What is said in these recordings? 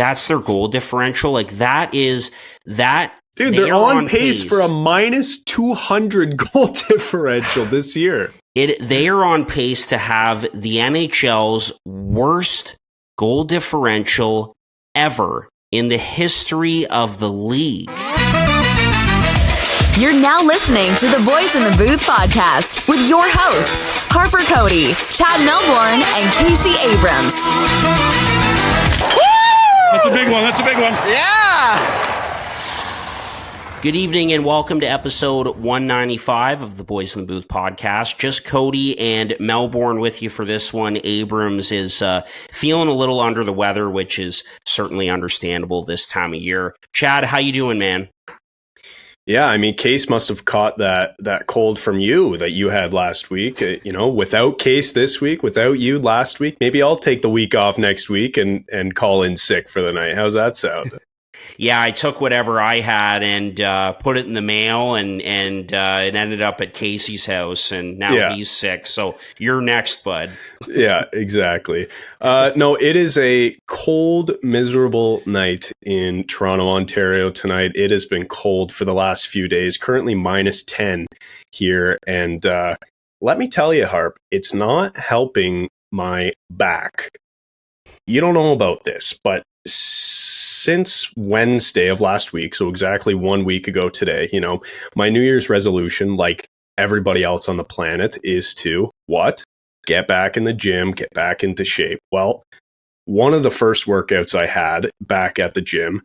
That's their goal differential. Like that is that. Dude, they're on pace for a minus 200 goal differential this year. They are on pace to have the NHL's worst goal differential ever in the history of the league. You're now listening to the Boys in the Booth podcast with your hosts, Harper Cody, Chad Melbourne, and Casey Abrams. That's a big one. That's a big one. Yeah! Good evening and welcome to episode 195 of the Boys in the Booth podcast. Just Cody and Melbourne with you for this one. Abrams is feeling a little under the weather, which is certainly understandable this time of year. Chad, how you doing, man? Yeah, I mean, Case must have caught that cold from you that you had last week. Without Case this week, without you last week, maybe I'll take the week off next week and call in sick for the night. How's that sound? Yeah, I took whatever I had and put it in the mail, and it ended up at Casey's house, and now he's sick. So you're next, bud. Yeah, exactly. No, it is a cold, miserable night in Toronto, Ontario tonight. It has been cold for the last few days, currently minus 10 here. And let me tell you, Harp, it's not helping my back. You don't know about this, but since Wednesday of last week, so exactly 1 week ago today, my New Year's resolution, like everybody else on the planet, is to what? Get back in the gym, get back into shape. Well, one of the first workouts I had back at the gym,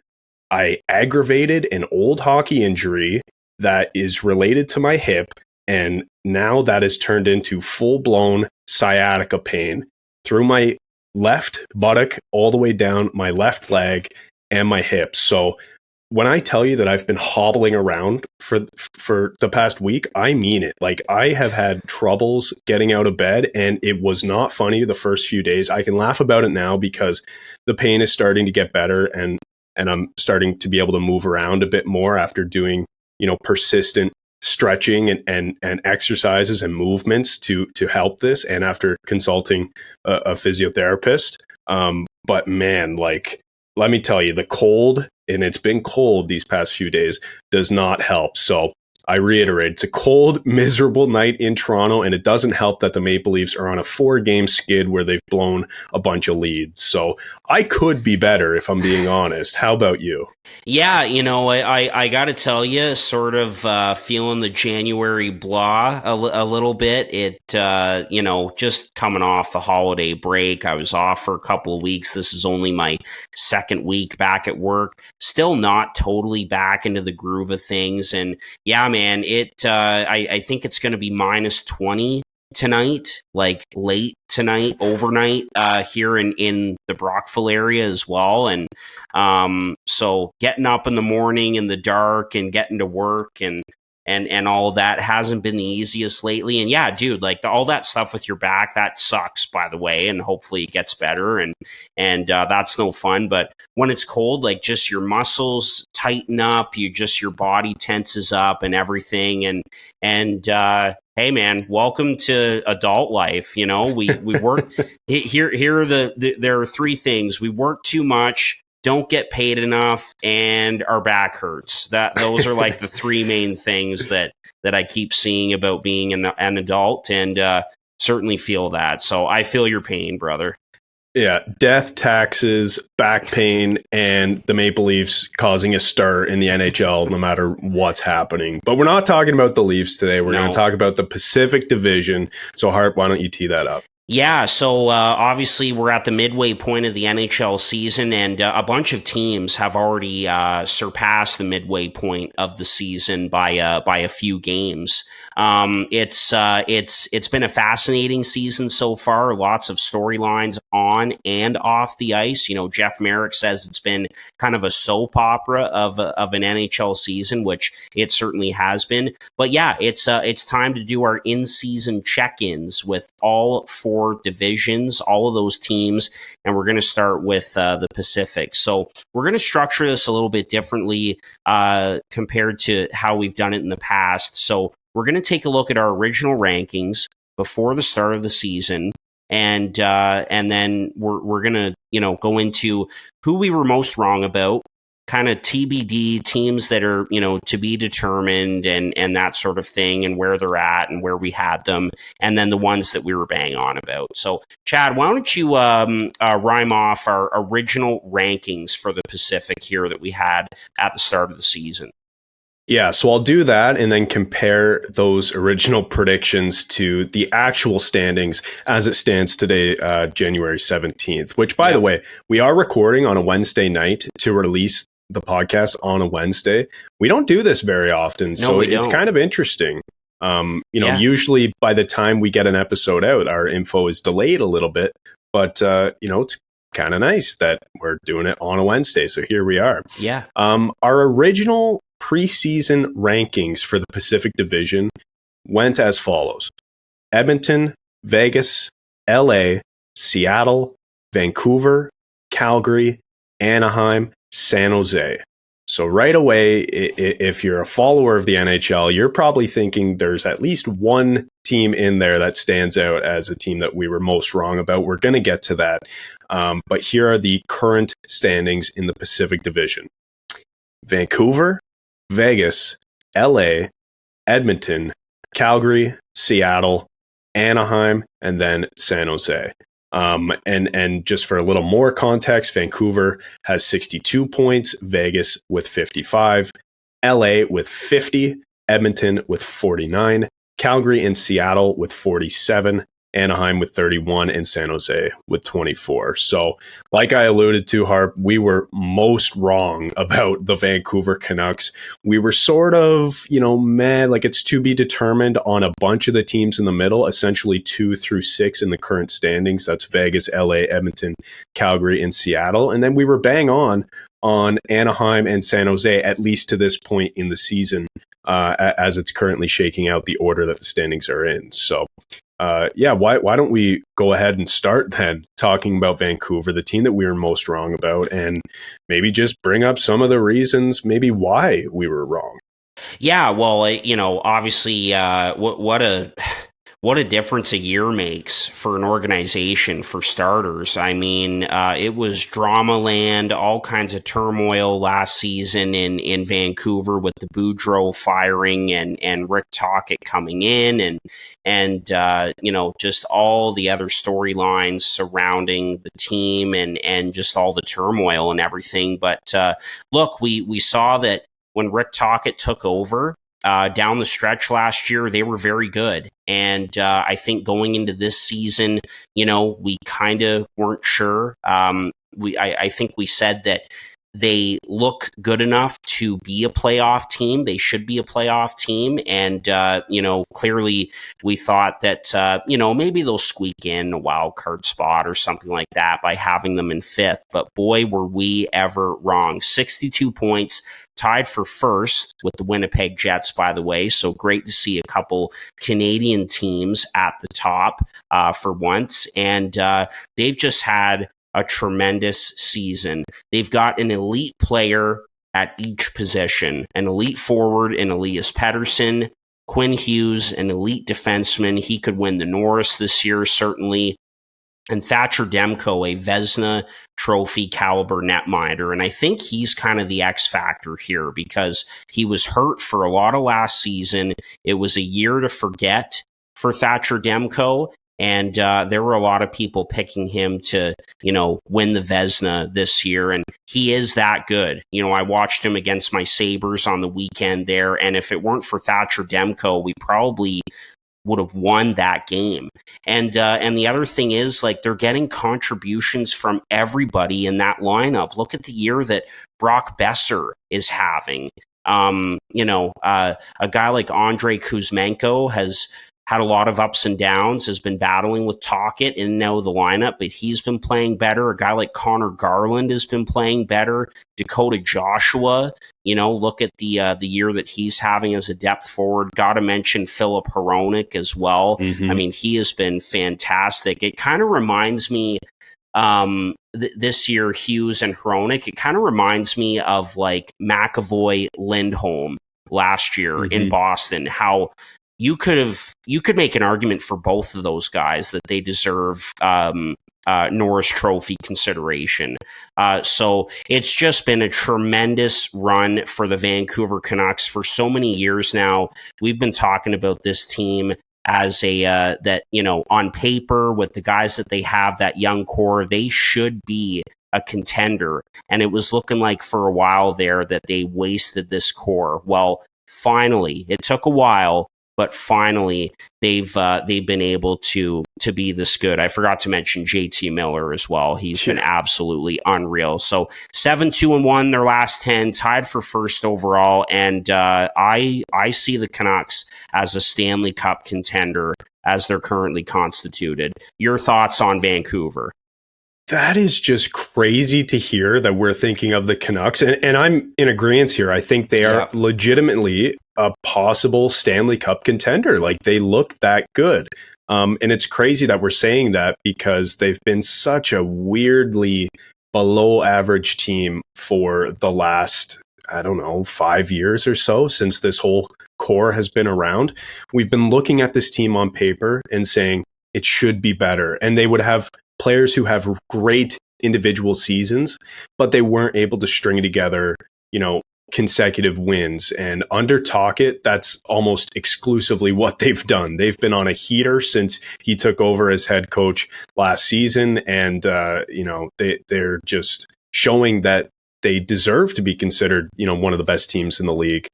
I aggravated an old hockey injury that is related to my hip, and now that has turned into full-blown sciatica pain through my left buttock all the way down my left leg and my hips. So when I tell you that I've been hobbling around for the past week, I mean it. Like, I have had troubles getting out of bed, and it was not funny the first few days. I can laugh about it now because the pain is starting to get better, and I'm starting to be able to move around a bit more after doing, persistent stretching and exercises and movements to help this, and after consulting a physiotherapist. But man, let me tell you, the cold, and it's been cold these past few days, does not help. So I reiterate, it's a cold, miserable night in Toronto, and it doesn't help that the Maple Leafs are on a 4-game skid where they've blown a bunch of leads. So I could be better, if I'm being honest. How about you? Yeah, I got to tell you, sort of feeling the January blah a little bit. It, just coming off the holiday break, I was off for a couple of weeks. This is only my second week back at work. Still not totally back into the groove of things. And yeah, man, I think it's going to be minus 20 tonight, like late tonight, overnight, here in the Brockville area as well. And so getting up in the morning in the dark and getting to work and all of that hasn't been the easiest lately. And yeah, dude, all that stuff with your back, that sucks, by the way, and hopefully it gets better, and that's no fun. But when it's cold, just your muscles tighten up, your body tenses up and everything. And hey man, welcome to adult life. We work here there are three things. We work too much, don't get paid enough, and our back hurts. Those are the three main things that I keep seeing about being an adult, and certainly feel that. So I feel your pain, brother. Yeah, death, taxes, back pain, and the Maple Leafs causing a stir in the NHL no matter what's happening. But we're not talking about the Leafs today. We're going to talk about the Pacific Division. So Harp, why don't you tee that up? Yeah, so obviously we're at the midway point of the NHL season, and a bunch of teams have already surpassed the midway point of the season by a few games. It's been a fascinating season so far. Lots of storylines on and off the ice. Jeff Merrick says it's been kind of a soap opera of an NHL season, which it certainly has been. But yeah, it's time to do our in-season check-ins with all four divisions, all of those teams, and we're going to start with the Pacific. So we're going to structure this a little bit differently compared to how we've done it in the past. So we're going to take a look at our original rankings before the start of the season. and then we're gonna go into who we were most wrong about, kind of TBD, teams that are to be determined, and that sort of thing, and where they're at and where we had them, and then the ones that we were bang on about. So Chad, why don't you rhyme off our original rankings for the Pacific here that we had at the start of the season? Yeah, so I'll do that and then compare those original predictions to the actual standings as it stands today, January 17th, which, by the way, we are recording on a Wednesday night to release the podcast on a Wednesday. We don't do this very often, so it's kind of interesting. Usually by the time we get an episode out, our info is delayed a little bit, but it's kind of nice that we're doing it on a Wednesday. So here we are. Yeah. Our original preseason rankings for the Pacific Division went as follows: Edmonton, Vegas, LA, Seattle, Vancouver, Calgary, Anaheim, San Jose. So right away, if you're a follower of the NHL, you're probably thinking there's at least one team in there that stands out as a team that we were most wrong about. We're going to get to that. But here are the current standings in the Pacific Division: Vancouver, Vegas, LA, Edmonton, Calgary, Seattle, Anaheim, and then San Jose. And just for a little more context, Vancouver has 62 points, Vegas with 55, LA with 50, Edmonton with 49, Calgary and Seattle with 47, Anaheim with 31, and San Jose with 24. So, like I alluded to, Harp, we were most wrong about the Vancouver Canucks. We were sort of, like it's to be determined on a bunch of the teams in the middle, essentially 2 through 6 in the current standings. That's Vegas, LA, Edmonton, Calgary, and Seattle. And then we were bang on Anaheim and San Jose, at least to this point in the season, as it's currently shaking out the order that the standings are in. So, why don't we go ahead and start then talking about Vancouver, the team that we were most wrong about, and maybe just bring up some of the reasons maybe why we were wrong. Yeah, well, obviously, what a difference a year makes for an organization, for starters. I mean, it was drama land, all kinds of turmoil last season in Vancouver with the Boudreau firing and Rick Tocchet coming in and just all the other storylines surrounding the team and just all the turmoil and everything. But look, we saw that when Rick Tocchet took over, down the stretch last year, they were very good. And I think going into this season, we kind of weren't sure. I think we said that they look good enough to be a playoff team. They should be a playoff team. And, clearly we thought that, maybe they'll squeak in a wild card spot or something like that by having them in fifth. But boy, were we ever wrong. 62 points, tied for first with the Winnipeg Jets, by the way. So great to see a couple Canadian teams at the top for once. And they've just had a tremendous season. They've got an elite player at each position, an elite forward in Elias Pettersson, Quinn Hughes, an elite defenseman. He could win the Norris this year, certainly. And Thatcher Demko, a Vezina Trophy caliber netminder. And I think he's kind of the X factor here because he was hurt for a lot of last season. It was a year to forget for Thatcher Demko. And there were a lot of people picking him to, win the Vezina this year. And he is that good. I watched him against my Sabres on the weekend there. And if it weren't for Thatcher Demko, we probably would have won that game. And the other thing is, they're getting contributions from everybody in that lineup. Look at the year that Brock Besser is having. A guy like Andrei Kuzmenko has had a lot of ups and downs, has been battling with Tocchet and now the lineup, but he's been playing better. A guy like Connor Garland has been playing better. Dakota Joshua, look at the year that he's having as a depth forward. Got to mention Philip Hronek as well. Mm-hmm. I mean, he has been fantastic. It kind of reminds me, this year, Hughes and Hronek, it kind of reminds me of McAvoy Lindholm last year in Boston, how you could make an argument for both of those guys that they deserve Norris Trophy consideration. So it's just been a tremendous run for the Vancouver Canucks for so many years now. We've been talking about this team as that, on paper with the guys that they have, that young core, they should be a contender. And it was looking like for a while there that they wasted this core. Well, finally, it took a while, but finally they've been able to be this good. I forgot to mention JT Miller as well. He's been absolutely unreal. So 7-2-1 their last 10, tied for first overall, and I see the Canucks as a Stanley Cup contender as they're currently constituted. Your thoughts on Vancouver? That is just crazy to hear that we're thinking of the Canucks. And I'm in agreement here. I think they are legitimately a possible Stanley Cup contender. Like, they look that good. And it's crazy that we're saying that because they've been such a weirdly below average team for the last, 5 years or so since this whole core has been around. We've been looking at this team on paper and saying it should be better. And they would have players who have great individual seasons, but they weren't able to string together, consecutive wins. And under Tocchet, that's almost exclusively what they've done. They've been on a heater since he took over as head coach last season. And, they're just showing that they deserve to be considered, one of the best teams in the league.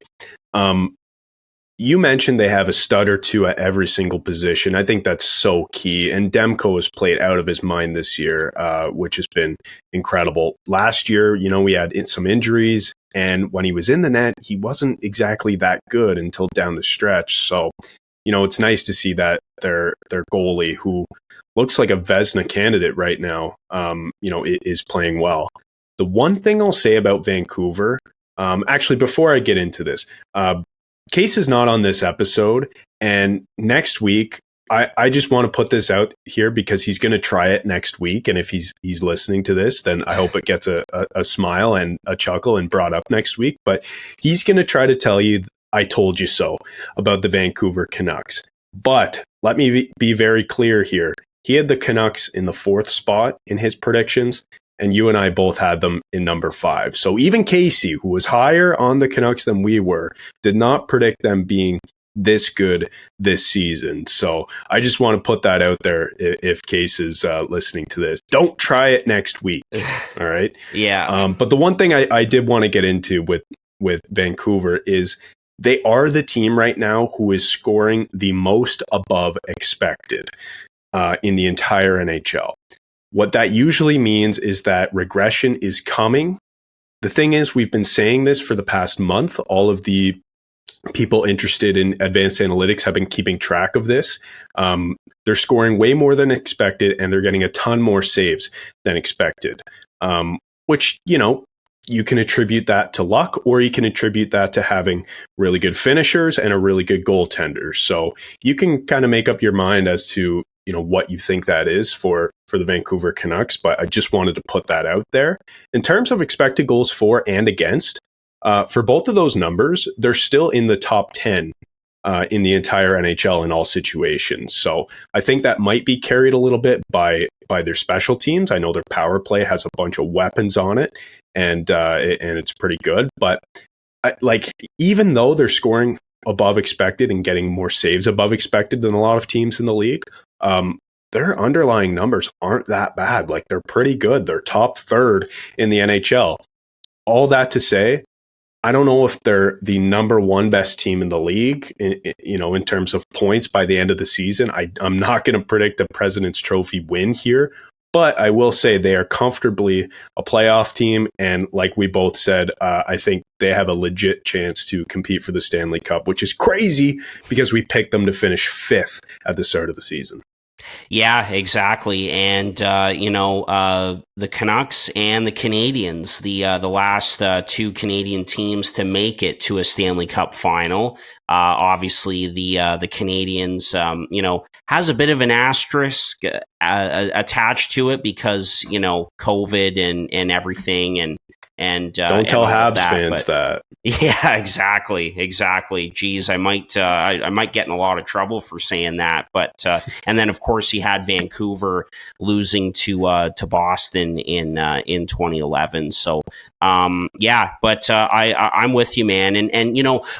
You mentioned they have a stud or two at every single position. I think that's so key. And Demko has played out of his mind this year, which has been incredible. Last year, we had some injuries. And when he was in the net, he wasn't exactly that good until down the stretch. So, it's nice to see that their goalie, who looks like a Vezina candidate right now, is playing well. The one thing I'll say about Vancouver, actually, before I get into this, Case is not on this episode, and next week, I just want to put this out here because he's going to try it next week, and if he's listening to this, then I hope it gets a smile and a chuckle and brought up next week. But he's going to try to tell you, I told you so, about the Vancouver Canucks. But let me be very clear here. He had the Canucks in the 4th spot in his predictions, and you and I both had them in number 5. So even Casey, who was higher on the Canucks than we were, did not predict them being this good this season. So I just want to put that out there if Case is listening to this. Don't try it next week. All right? Yeah. But the one thing I did want to get into with Vancouver is they are the team right now who is scoring the most above expected in the entire NHL. What that usually means is that regression is coming. The thing is, we've been saying this for the past month. All of the people interested in advanced analytics have been keeping track of this. They're scoring way more than expected, and they're getting a ton more saves than expected, which, you can attribute that to luck, or you can attribute that to having really good finishers and a really good goaltender. So you can kind of make up your mind as to what you think that is for the Vancouver Canucks, but I just wanted to put that out there. In terms of expected goals for and against, for both of those numbers, they're still in the top 10 in the entire NHL in all situations. So I think that might be carried a little bit by their special teams. I know their power play has a bunch of weapons on it, and it's pretty good. But even though they're scoring above expected and getting more saves above expected than a lot of teams in the league, their underlying numbers aren't that bad. Like, they're pretty good. They're top 3rd in the NHL. All that to say, I don't know if they're the number 1 best team in the league, in terms of points by the end of the season. I'm not going to predict a President's Trophy win here, but I will say they are comfortably a playoff team. And like we both said, I think they have a legit chance to compete for the Stanley Cup, which is crazy because we picked them to finish 5th at the start of the season. Yeah, exactly. And, the Canucks and the Canadiens, the last 2 Canadian teams to make it to a Stanley Cup final, Obviously, the Canadiens, has a bit of an asterisk attached to it because COVID and everything, and don't tell Habs fans that. Yeah, exactly. Geez, I might get in a lot of trouble for saying that. But and then of course he had Vancouver losing to Boston in 2011. So but I'm with you, man. And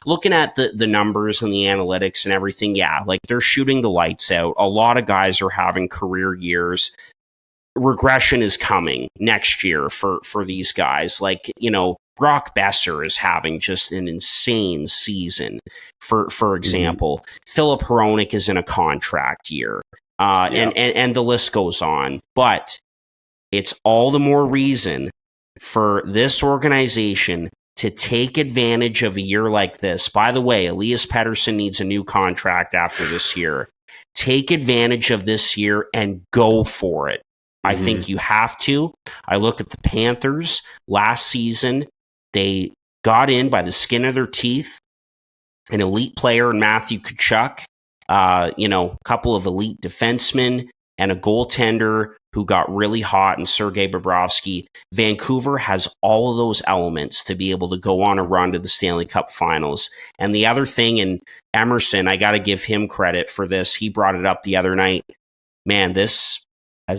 looking at the numbers and the analytics and everything, like they're shooting the lights out. A lot of guys are having career years. Regression is coming next year for these guys. Like, Brock Besser is having just an insane season, for example. Philip Hronek is in a contract year, and the list goes on. But it's all the more reason for this organization to take advantage of a year like this. By the way, Elias Pettersson needs a new contract after this year. Take advantage of this year and go for it. I think you have to. I look at the Panthers last season. They got in by the skin of their teeth, an elite player in Matthew Tkachuk, a couple of elite defensemen, and a goaltender who got really hot in Sergei Bobrovsky. Vancouver has all of those elements to be able to go on a run to the Stanley Cup Finals. And the other thing, and Emerson, I got to give him credit for this. He brought it up the other night. Man, this...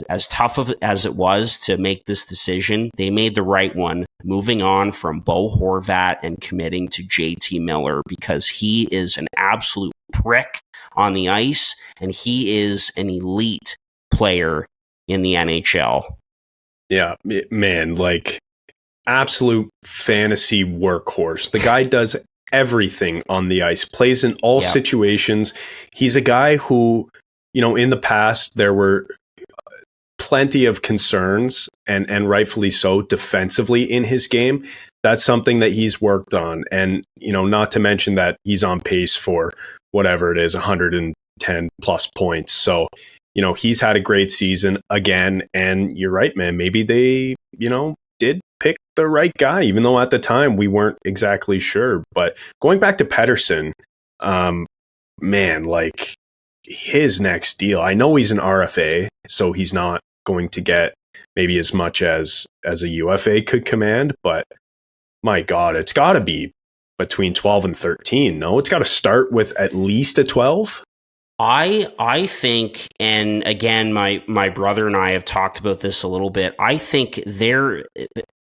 As tough as it was to make this decision, they made the right one, moving on from Bo Horvat and committing to JT Miller, because he is an absolute prick on the ice, and he is an elite player in the NHL. Yeah, man, like absolute fantasy workhorse. The guy does everything on the ice, plays in all situations. He's a guy who, in the past, there were plenty of concerns, and rightfully so, defensively in his game. That's something that he's worked on. And, not to mention that he's on pace for whatever it is, 110 plus points. So, he's had a great season again. And you're right, man. Maybe they, did pick the right guy, even though at the time we weren't exactly sure. But going back to Pettersson, man, like his next deal, I know he's an RFA, so he's not going to get maybe as much as a UFA could command, but my God, it's got to be between 12 and 13. No, it's got to start with at least a 12. I think, and again, my brother and I have talked about this a little bit. I think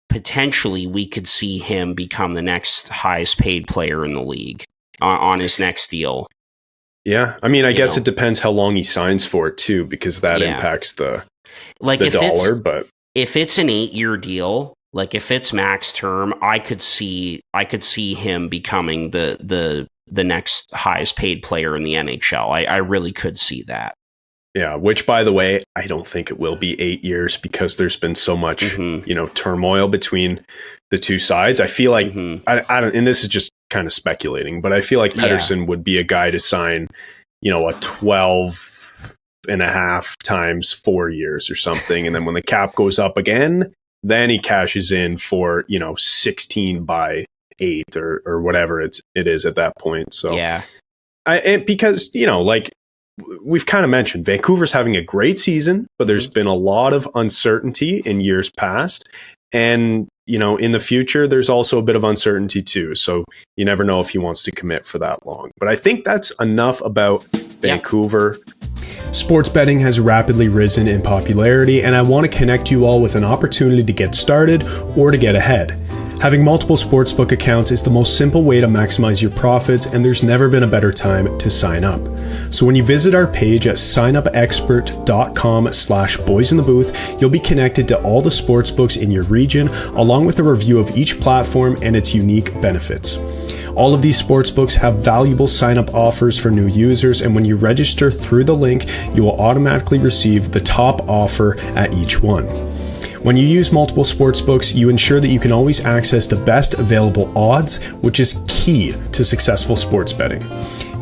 potentially we could see him become the next highest paid player in the league on his next deal. Yeah, I mean, I guess it depends how long he signs for it too, because that impacts the dollar. But if it's an 8-year deal, like if it's max term, I could see him becoming the next highest paid player in the NHL. I really could see that. Yeah, which, by the way, I don't think it will be 8 years, because there's been so much turmoil between the two sides. I feel like I don't, and this is just kind of speculating, but I feel like Pettersson would be a guy to sign, a 12 and a half times 4 years or something. And then when the cap goes up again, then he cashes in for, 16 by 8 or whatever it is at that point. So because, like we've kind of mentioned, Vancouver's having a great season, but there's been a lot of uncertainty in years past. And, in the future, there's also a bit of uncertainty too. So you never know if he wants to commit for that long. But I think that's enough about Vancouver. Sports betting has rapidly risen in popularity, and I want to connect you all with an opportunity to get started or to get ahead. Having multiple sportsbook accounts is the most simple way to maximize your profits, and there's never been a better time to sign up. So when you visit our page at signupexpert.com/boysinthebooth, you'll be connected to all the sportsbooks in your region, along with a review of each platform and its unique benefits. All of these sportsbooks have valuable sign-up offers for new users, and when you register through the link, you will automatically receive the top offer at each one. When you use multiple sportsbooks, you ensure that you can always access the best available odds, which is key to successful sports betting.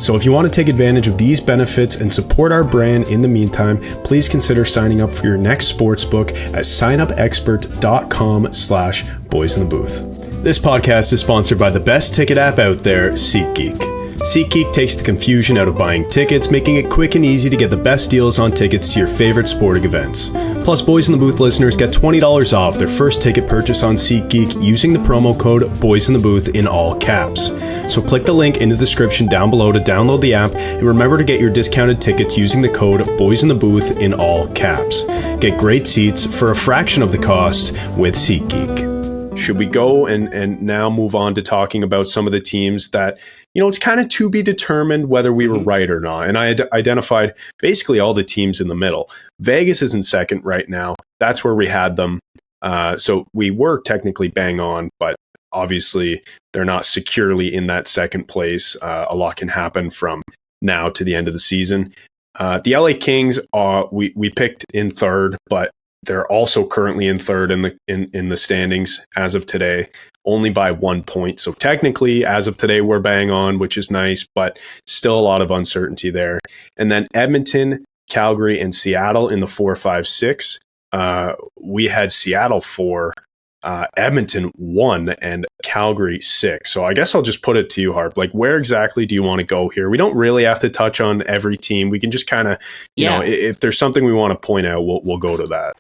So if you want to take advantage of these benefits and support our brand in the meantime, please consider signing up for your next sportsbook at signupexpert.com/boysinthebooth. This podcast is sponsored by the best ticket app out there, SeatGeek. SeatGeek takes the confusion out of buying tickets, making it quick and easy to get the best deals on tickets to your favorite sporting events. Plus, Boys in the Booth listeners get $20 off their first ticket purchase on SeatGeek using the promo code Boys in the Booth in all caps. So click the link in the description down below to download the app, and remember to get your discounted tickets using the code Boys in the Booth in all caps. Get great seats for a fraction of the cost with SeatGeek. Should we go and now move on to talking about some of the teams that, it's kind of to be determined whether we were right or not. And I identified basically all the teams in the middle. Vegas is in second right now. That's where we had them. So we were technically bang on, but obviously they're not securely in that second place. A lot can happen from now to the end of the season. The LA Kings, we picked in third, but they're also currently in third in the standings as of today, only by 1 point. So technically, as of today, we're bang on, which is nice, but still a lot of uncertainty there. And then Edmonton, Calgary, and Seattle in the 4, 5, 6. We had Seattle 4, Edmonton 1, and Calgary 6. So I guess I'll just put it to you, Harp. Like, where exactly do you want to go here? We don't really have to touch on every team. We can just kind of, if there's something we want to point out, we'll go to that.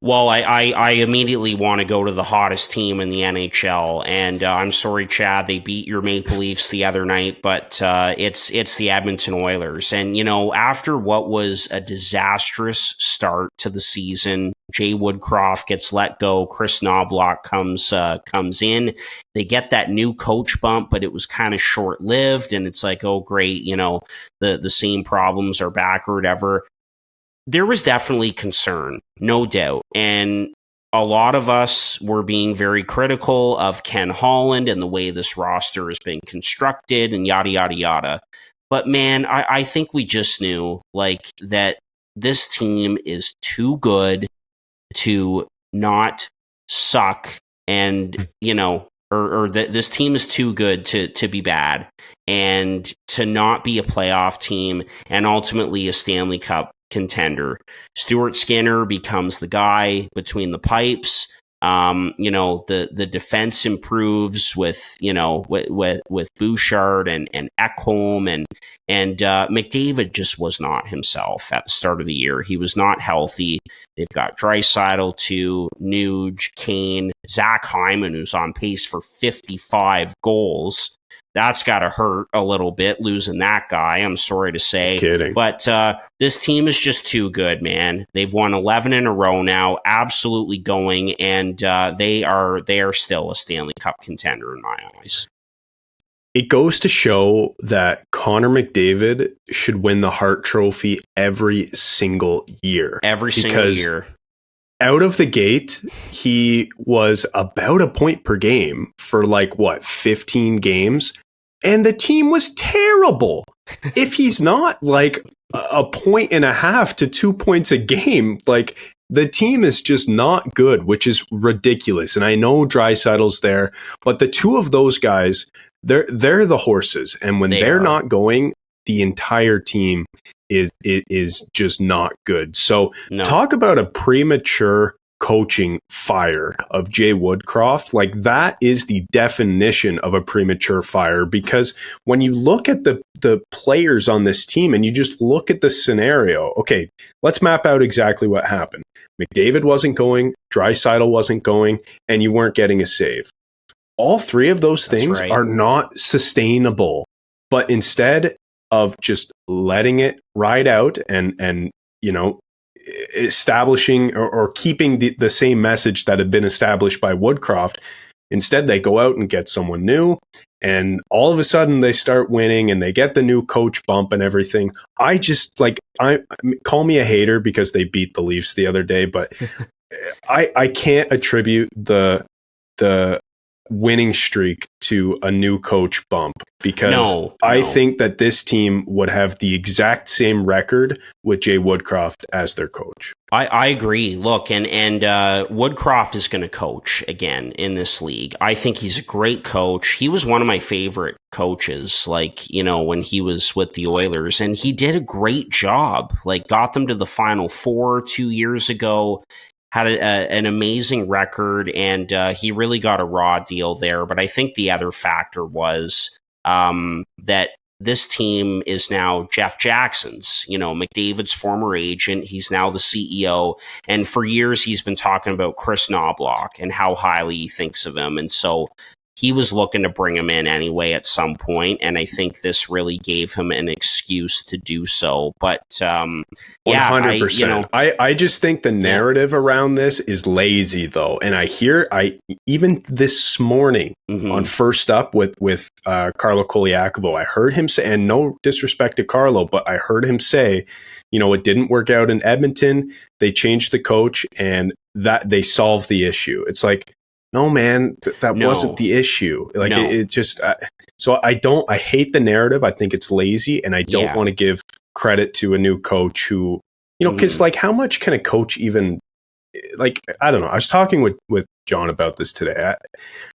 Well, I immediately want to go to the hottest team in the NHL, and I'm sorry, Chad, they beat your Maple Leafs the other night, but it's the Edmonton Oilers. And, after what was a disastrous start to the season, Jay Woodcroft gets let go, Chris Knobloch comes in, they get that new coach bump, but it was kind of short-lived, and it's like, oh, great, the same problems are back or whatever. There was definitely concern, no doubt. And a lot of us were being very critical of Ken Holland and the way this roster has been constructed and yada, yada, yada. But man, I think we just knew that this team is too good to not suck. And, or that this team is too good to be bad and to not be a playoff team and ultimately a Stanley Cup contender. Stuart Skinner becomes the guy between the pipes. The defense improves with Bouchard and Ekholm and McDavid just was not himself at the start of the year. He was not healthy. They've got Draisaitl, Nuge, Kane, Zach Hyman, who's on pace for 55 goals. That's got to hurt a little bit, losing that guy, I'm sorry to say. Kidding. But this team is just too good, man. They've won 11 in a row now, absolutely going, and they are still a Stanley Cup contender in my eyes. It goes to show that Connor McDavid should win the Hart Trophy every single year. Every single year. Out of the gate, he was about a point per game for 15 games. And the team was terrible. If he's not a point and a half to 2 points a game, the team is just not good, which is ridiculous. And I know Draisaitl's there, but the two of those guys, they're the horses. And when they're not going, the entire team is just not good. So talk about a premature coaching fire of Jay Woodcroft. That is the definition of a premature fire, because when you look at the players on this team and you just look at the scenario, okay, let's map out exactly what happened. McDavid wasn't going, Draisaitl wasn't going, and you weren't getting a save. All three of those things are not sustainable. But instead of just letting it ride out and establishing or keeping the same message that had been established by Woodcroft, instead they go out and get someone new, and all of a sudden they start winning and they get the new coach bump and everything. I just I call me a hater because they beat the Leafs the other day, but I can't attribute the winning streak to a new coach bump, because I think that this team would have the exact same record with Jay Woodcroft as their coach. I agree. Look, and Woodcroft is going to coach again in this league. I think he's a great coach. He was one of my favorite coaches, when he was with the Oilers, and he did a great job. Got them to the Final Four 2 years ago. Had an amazing record, and he really got a raw deal there. But I think the other factor was that this team is now Jeff Jackson's, McDavid's former agent. He's now the CEO. And for years, he's been talking about Chris Knobloch and how highly he thinks of him. And so he was looking to bring him in anyway at some point, and I think this really gave him an excuse to do so. But 100%. I just think the narrative around this is lazy, though, and I even this morning on First Up with Carlo Koliakovo, I heard him say, and no disrespect to Carlo, but I heard him say, it didn't work out in Edmonton. They changed the coach, and that they solved the issue. It's like, no, man, that wasn't the issue. Like it just, so I hate the narrative. I think it's lazy, and I don't want to give credit to a new coach who, because like, how much can a coach even, like, I don't know. I was talking with John about this today,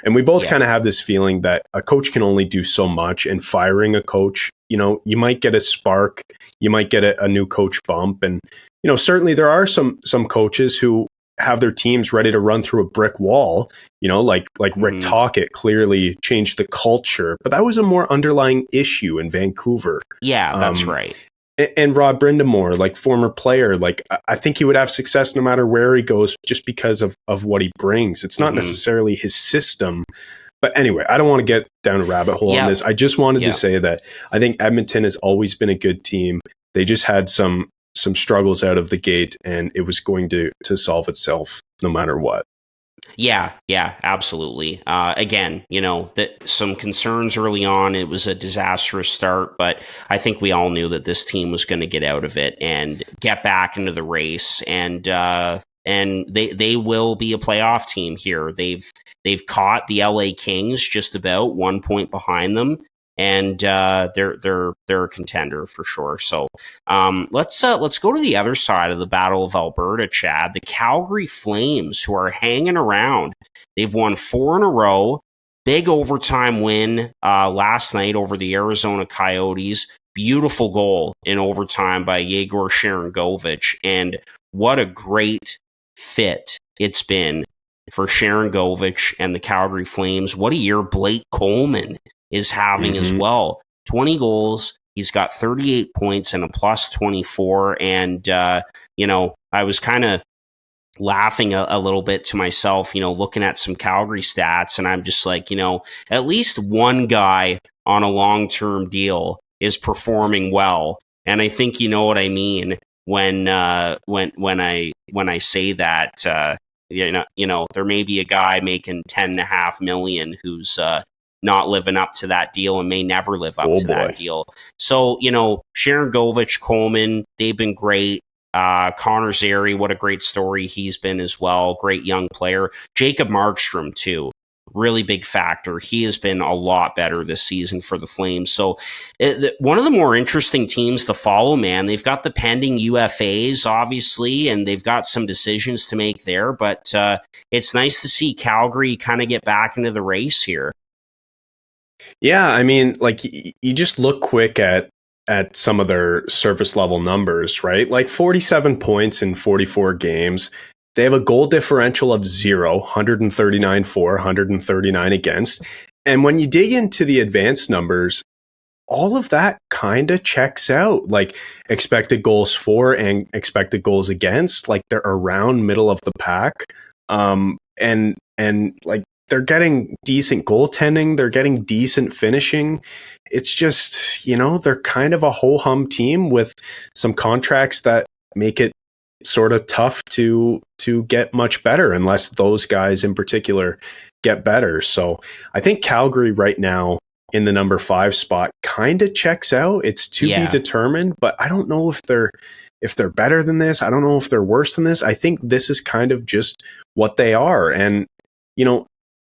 and we both kind of have this feeling that a coach can only do so much, and firing a coach, you might get a spark, you might get a new coach bump. And, certainly there are some coaches who have their teams ready to run through a brick wall, like Rick Tocchet clearly changed the culture, but that was a more underlying issue in Vancouver. Yeah, that's right. And Rod Brindamore, like former player, like I think he would have success no matter where he goes just because of what he brings. It's not necessarily his system. But anyway, I don't want to get down a rabbit hole on this. I just wanted to say that I think Edmonton has always been a good team. They just had some struggles out of the gate, and it was going to solve itself no matter what. Yeah, absolutely. Again, that some concerns early on. It was a disastrous start, but I think we all knew that this team was going to get out of it and get back into the race. And they will be a playoff team here. They've caught the LA Kings just about 1 point behind them. And they're a contender for sure. So let's go to the other side of the Battle of Alberta, Chad. The Calgary Flames, who are hanging around. They've won 4 in a row. Big overtime win last night over the Arizona Coyotes. Beautiful goal in overtime by Yegor Sharangovich. And what a great fit it's been for Sharangovich and the Calgary Flames. What a year Blake Coleman is having as well. 20 goals. He's got 38 points and a plus 24. And, I was kind of laughing a little bit to myself, looking at some Calgary stats. And I'm just like, at least one guy on a long-term deal is performing well. And I think you know what I mean when I say that, there may be a guy making $10.5 million who's, not living up to that deal and may never live up to that deal. So, Sharangovich, Coleman, they've been great. Connor Zary, what a great story he's been as well. Great young player. Jacob Markstrom, too. Really big factor. He has been a lot better this season for the Flames. So one of the more interesting teams to follow, man. They've got the pending UFAs, obviously, and they've got some decisions to make there. But it's nice to see Calgary kind of get back into the race here. Yeah, I mean, like you just look quick at some of their surface level numbers, right? Like 47 points in 44 games. They have a goal differential of 0, 139 for, 139 against. And when you dig into the advanced numbers, all of that kind of checks out. Like expected goals for and expected goals against, like they're around middle of the pack. And like they're getting decent goaltending. They're getting decent finishing. It's just, they're kind of a ho-hum team with some contracts that make it sort of tough to get much better unless those guys in particular get better. So I think Calgary right now in the number 5 spot kind of checks out. It's to be determined, but I don't know if they're better than this. I don't know if they're worse than this. I think this is kind of just what they are. And,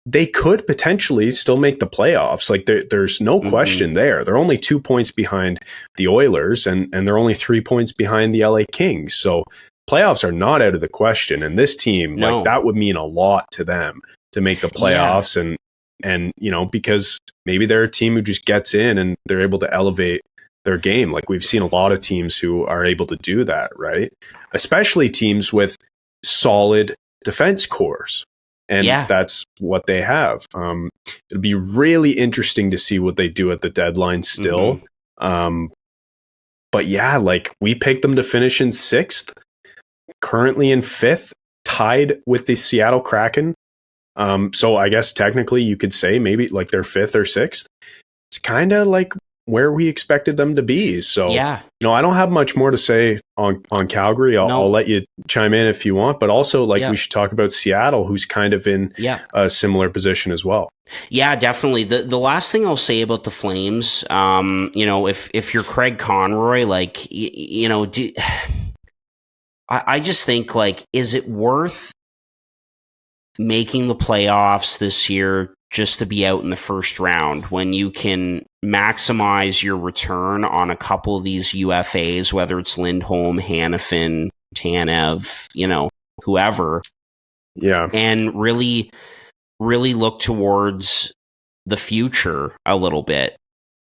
they could potentially still make the playoffs. Like there's no question there. They're only 2 points behind the Oilers and they're only 3 points behind the LA Kings. So playoffs are not out of the question. And this team, like that would mean a lot to them to make the playoffs. And, because maybe they're a team who just gets in and they're able to elevate their game. Like we've seen a lot of teams who are able to do that, right? Especially teams with solid defense cores. And that's what they have. It'll be really interesting to see what they do at the deadline still. But yeah, like we picked them to finish in 6th, currently in 5th, tied with the Seattle Kraken. So I guess technically you could say maybe like they're 5th or 6th. It's kind of like where we expected them to be. So, Yeah. I don't have much more to say on Calgary. I'll let you chime in if you want, but also we should talk about Seattle, who's kind of in a similar position as well. Yeah, definitely. The last thing I'll say about the Flames, if you're Craig Conroy, like, I just think, like, is it worth making the playoffs this year just to be out in the first round when you can maximize your return on a couple of these UFAs, whether it's Lindholm, Hanifin, Tanev, whoever. Yeah. And really, really look towards the future a little bit.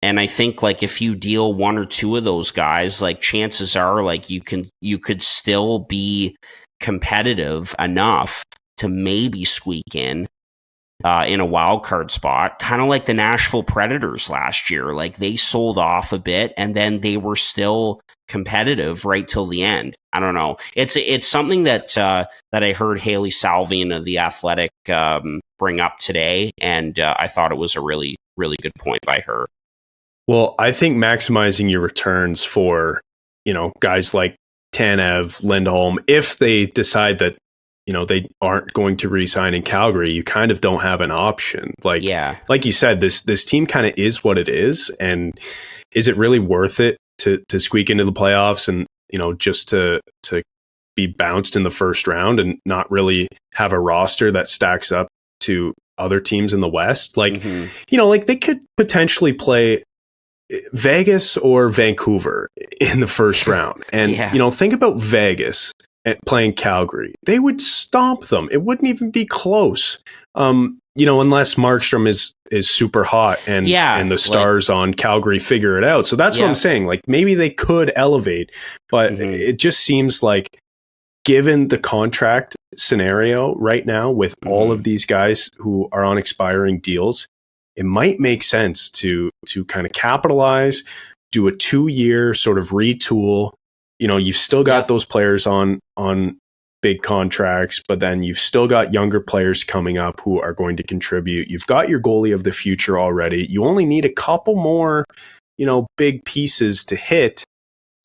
And I think, like, if you deal one or two of those guys, like, chances are, like, you could still be competitive enough to maybe squeak in a wild card spot, kind of like the Nashville Predators last year. Like, they sold off a bit and then they were still competitive right till the end. I don't know. It's something that I heard Haley Salvian of The Athletic bring up today, and I thought it was a really, really good point by her. Well, I think maximizing your returns for, guys like Tanev, Lindholm, if they decide that, they aren't going to re-sign in Calgary, you kind of don't have an option. Like you said, this team kind of is what it is. And is it really worth it to squeak into the playoffs and, just to be bounced in the first round and not really have a roster that stacks up to other teams in the West? Like, like they could potentially play Vegas or Vancouver in the first round. And, think about Vegas playing Calgary. They would stomp them. It wouldn't even be close. Unless Markstrom is super hot and the stars on Calgary figure it out. So that's what I'm saying. Like, maybe they could elevate, but it just seems like, given the contract scenario right now with all of these guys who are on expiring deals, it might make sense to kind of capitalize, do a 2-year sort of retool. You've still got those players on big contracts, but then you've still got younger players coming up who are going to contribute. You've got your goalie of the future already. You only need a couple more, big pieces to hit.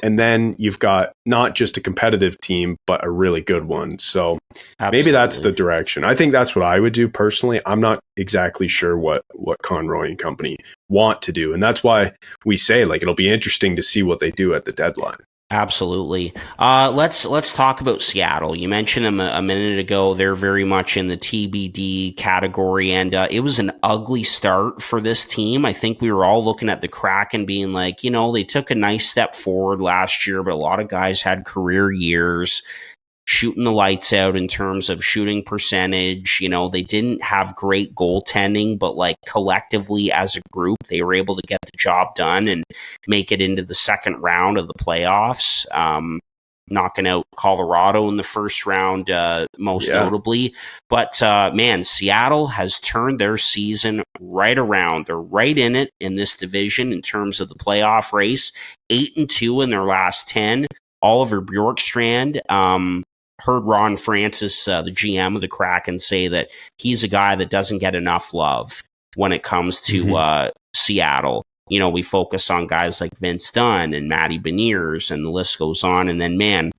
And then you've got not just a competitive team, but a really good one. So maybe that's the direction. I think that's what I would do personally. I'm not exactly sure what Conroy and company want to do. And that's why we say, like, it'll be interesting to see what they do at the deadline. Absolutely. Let's talk about Seattle. You mentioned them a minute ago. They're very much in the TBD category, and it was an ugly start for this team. I think we were all looking at the Kraken being like, they took a nice step forward last year, but a lot of guys had career years, shooting the lights out in terms of shooting percentage. They didn't have great goaltending, but like collectively as a group, they were able to get the job done and make it into the second round of the playoffs, knocking out Colorado in the first round, most notably. But man, Seattle has turned their season right around. They're right in it in this division in terms of the playoff race, 8-2 in their last 10. Oliver Bjorkstrand, heard Ron Francis, the GM of the Kraken, say that he's a guy that doesn't get enough love when it comes to Seattle. We focus on guys like Vince Dunn and Matty Beniers, and the list goes on. And then, man,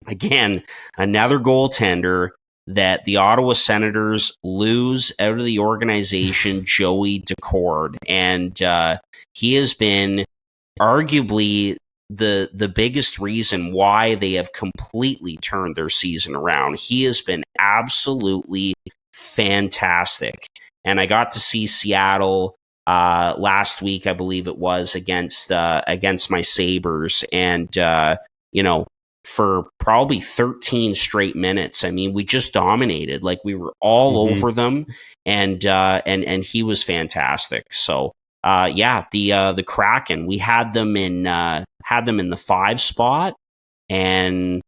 again, another goaltender that the Ottawa Senators lose out of the organization, Joey Decord. And he has been arguably the biggest reason why they have completely turned their season around. He has been absolutely fantastic. And I got to see Seattle last week, I believe it was, against my Sabres. And, for probably 13 straight minutes, I mean, we just dominated. Like, we were all over them. And he was fantastic. So, the Kraken, we had them in the 5 spot, and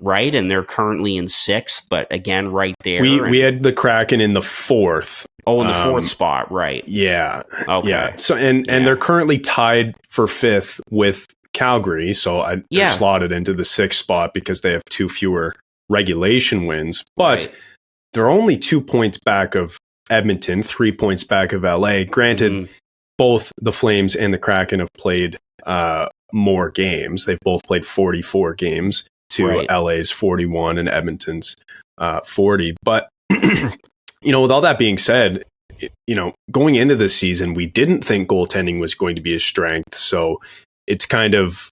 right? And they're currently in 6th, but again, right there. We had the Kraken in the 4th. Oh, in the 4th spot, right? Yeah. Okay. Yeah. So and they're currently tied for 5th with Calgary. So they're slotted into the 6th spot because they have 2 fewer regulation wins. But they're only 2 points back of Edmonton, 3 points back of LA. Granted, both the Flames and the Kraken have played more games. They've both played 44 games to LA's 41 and Edmonton's 40. But with all that being said, going into this season, we didn't think goaltending was going to be a strength. So it's kind of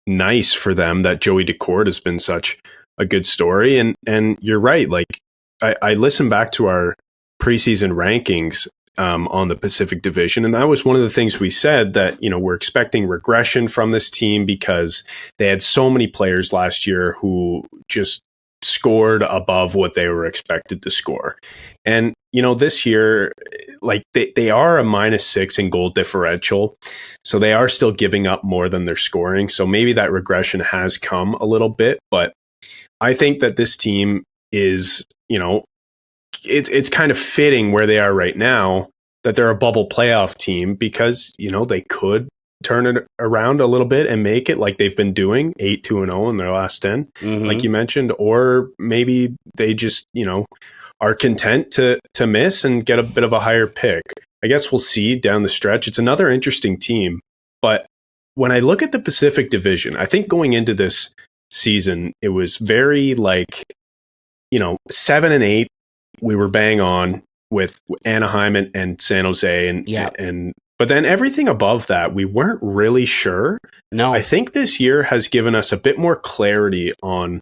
nice for them that Joey Daccord has been such a good story. And you're right. Like I listened back to our preseason rankings on the Pacific Division, and that was one of the things we said, that we're expecting regression from this team because they had so many players last year who just scored above what they were expected to score. And this year, like they are a -6 in goal differential, so they are still giving up more than they're scoring. So maybe that regression has come a little bit, but I think that this team is, it's kind of fitting where they are right now, that they're a bubble playoff team, because they could turn it around a little bit and make it like they've been doing, 8-2-0 in their last 10, like you mentioned, or maybe they just are content to miss and get a bit of a higher pick. I guess we'll see down the stretch. It's another interesting team, but when I look at the Pacific Division, I think going into this season, it was very 7 and 8. We were bang on with Anaheim and San Jose, and but then everything above that, we weren't really sure. No, I think this year has given us a bit more clarity on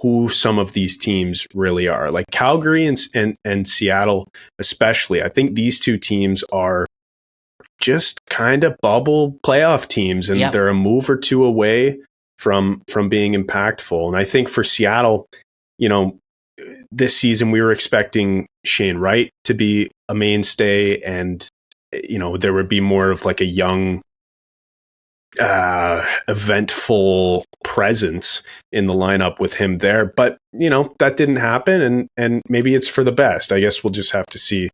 who some of these teams really are. Like Calgary and Seattle, especially. I think these two teams are just kind of bubble playoff teams, and they're a move or two away from being impactful. And I think for Seattle, this season we were expecting Shane Wright to be a mainstay, and there would be more of like a young, eventful presence in the lineup with him there. But that didn't happen, and maybe it's for the best. I guess we'll just have to see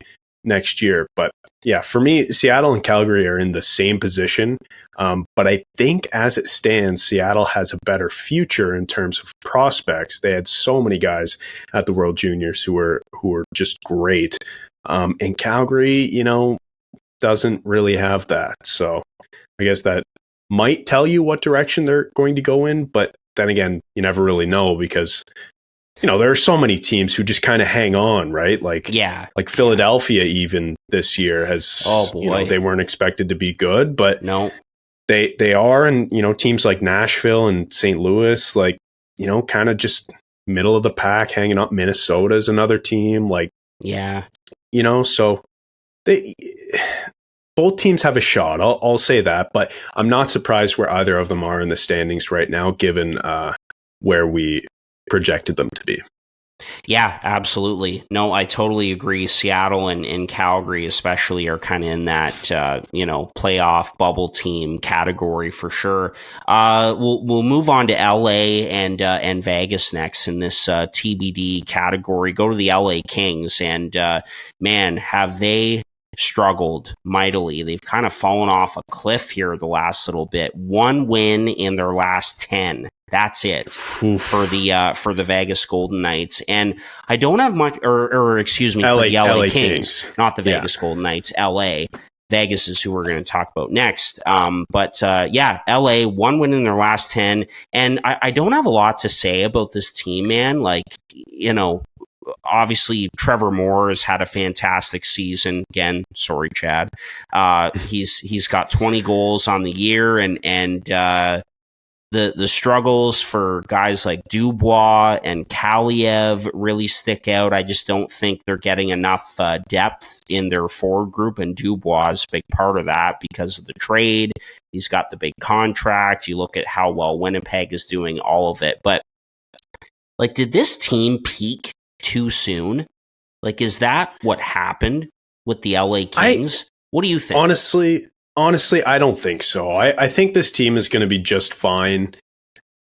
next year. But yeah, for me, Seattle and Calgary are in the same position. But I think as it stands, Seattle has a better future in terms of prospects. They had so many guys at the World Juniors who were just great. And Calgary, doesn't really have that. So I guess that might tell you what direction they're going to go in. But then again, you never really know, because there are so many teams who just kind of hang on, right? Like Philadelphia, even this year has, they weren't expected to be good, but no, they are. And, teams like Nashville and St. Louis, kind of just middle of the pack, hanging up. Minnesota is another team, so both teams have a shot. I'll say that, but I'm not surprised where either of them are in the standings right now, given where we projected them to be. Yeah, absolutely. No, I totally agree. Seattle and Calgary especially are kind of in that, playoff bubble team category for sure. We'll move on to LA and Vegas next in this TBD category. Go to the LA Kings, and man, have they struggled mightily. They've kind of fallen off a cliff here the last little bit. 1 win in their last 10. That's it for the Vegas Golden Knights. And I don't have much, or excuse me, for the LA Kings, not the Vegas Golden Knights. LA. Vegas is who we're going to talk about next. But LA, 1 win in their last 10. And I don't have a lot to say about this team, man. Obviously, Trevor Moore has had a fantastic season. Again, sorry, Chad. He's got 20 goals on the year, and the struggles for guys like Dubois and Kaliev really stick out. I just don't think they're getting enough depth in their forward group, and Dubois is a big part of that because of the trade. He's got the big contract. You look at how well Winnipeg is doing, all of it. But did this team peak too soon? Is that what happened with the LA Kings? What do you think? Honestly, I don't think so. I think this team is going to be just fine.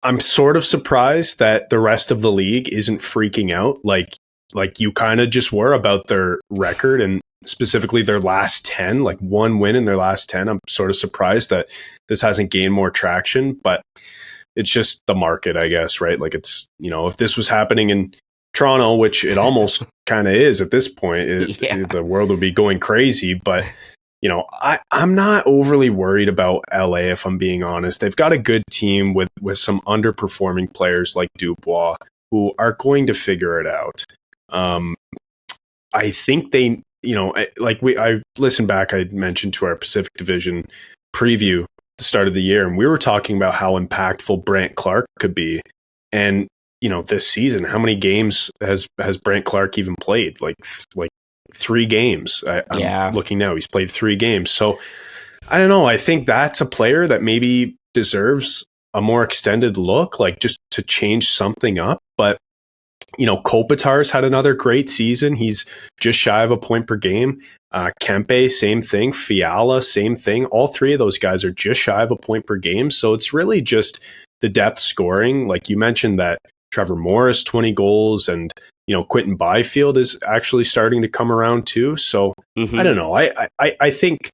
I'm sort of surprised that the rest of the league isn't freaking out like you kind of just were about their record and specifically their last 10, like one win in their last 10. I'm sort of surprised that this hasn't gained more traction, but it's just the market, I guess, right? Like it's, if this was happening in Toronto, which it almost kind of is at this point, the world would be going crazy. But, I'm not overly worried about LA, if I'm being honest. They've got a good team with some underperforming players like Dubois who are going to figure it out. I think they, I listened back, I mentioned to our Pacific Division preview at the start of the year, and we were talking about how impactful Brandt Clarke could be. And, this season, how many games has Brandt Clarke even played? Like 3 games. I'm looking now. He's played 3 games. So I don't know. I think that's a player that maybe deserves a more extended look, like just to change something up. But, Kopitar's had another great season. He's just shy of a point per game. Kempe, same thing. Fiala, same thing. All 3 of those guys are just shy of a point per game. So it's really just the depth scoring. Like you mentioned that Trevor Morris, 20 goals, and Quentin Byfield is actually starting to come around too. So I don't know. I think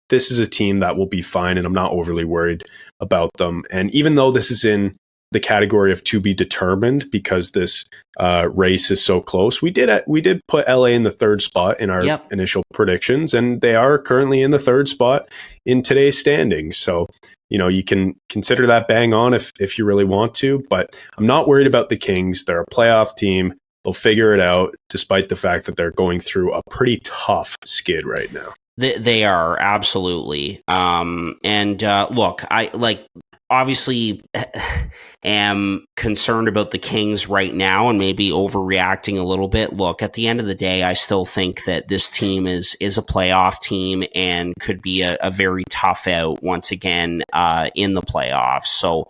this is a team that will be fine, and I'm not overly worried about them. And even though this is in the category of to be determined because this race is so close, we did put LA in the 3rd spot in our initial predictions, and they are currently in the 3rd spot in today's standings. So you can consider that bang on if you really want to, but I'm not worried about the Kings. They're a playoff team. They'll figure it out, despite the fact that they're going through a pretty tough skid right now. They are, absolutely. Look, I obviously am concerned about the Kings right now and maybe overreacting a little bit. Look, at the end of the day, I still think that this team is a playoff team and could be a very tough out once again in the playoffs. So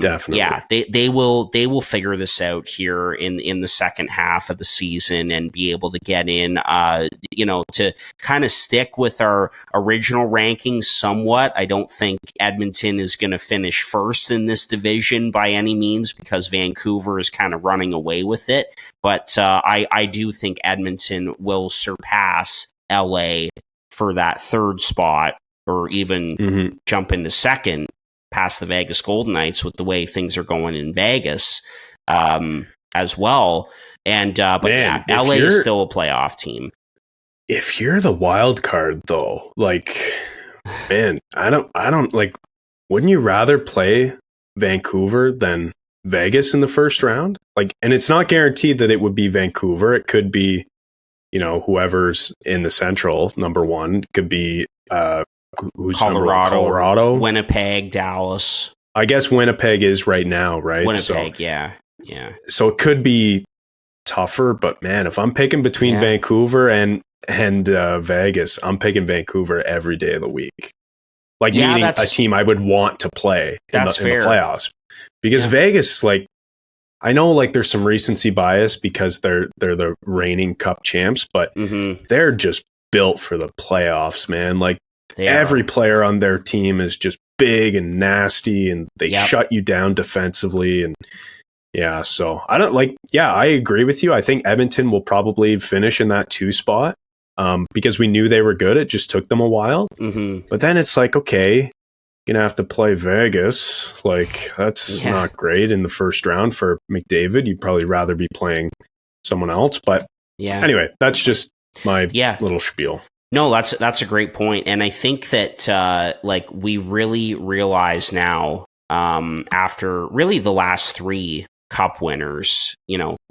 definitely, they will figure this out here in the second half of the season and be able to get in, to kind of stick with our original rankings somewhat. I don't think Edmonton is going to finish first in this division by any means because Vancouver is kind of running away with it. But I do think Edmonton will surpass LA for that 3rd spot, or even jump into 2nd past the Vegas Golden Knights with the way things are going in Vegas as well. And LA is still a playoff team. If you're the wild card though, man, I don't like, wouldn't you rather play Vancouver than Vegas in the first round? And it's not guaranteed that it would be Vancouver. It could be, whoever's in the Central, number 1. It could be who's Colorado, Winnipeg, Dallas. I guess Winnipeg is right now, right? Winnipeg, so, yeah. So it could be tougher, but man, if I'm picking between Vancouver and Vegas, I'm picking Vancouver every day of the week. Meaning a team I would want to play in the playoffs. Because Vegas, I know there's some recency bias because they're the reigning Cup champs, but they're just built for the playoffs, man. Every player on their team is just big and nasty, and they shut you down defensively. And so I don't I agree with you. I think Edmonton will probably finish in that 2 spot. Because we knew they were good. It just took them a while. But then it's okay, you're going to have to play Vegas. That's not great in the first round for McDavid. You'd probably rather be playing someone else. But anyway, that's just my little spiel. No, that's a great point. And I think that we really realize now after really the last 3 Cup winners,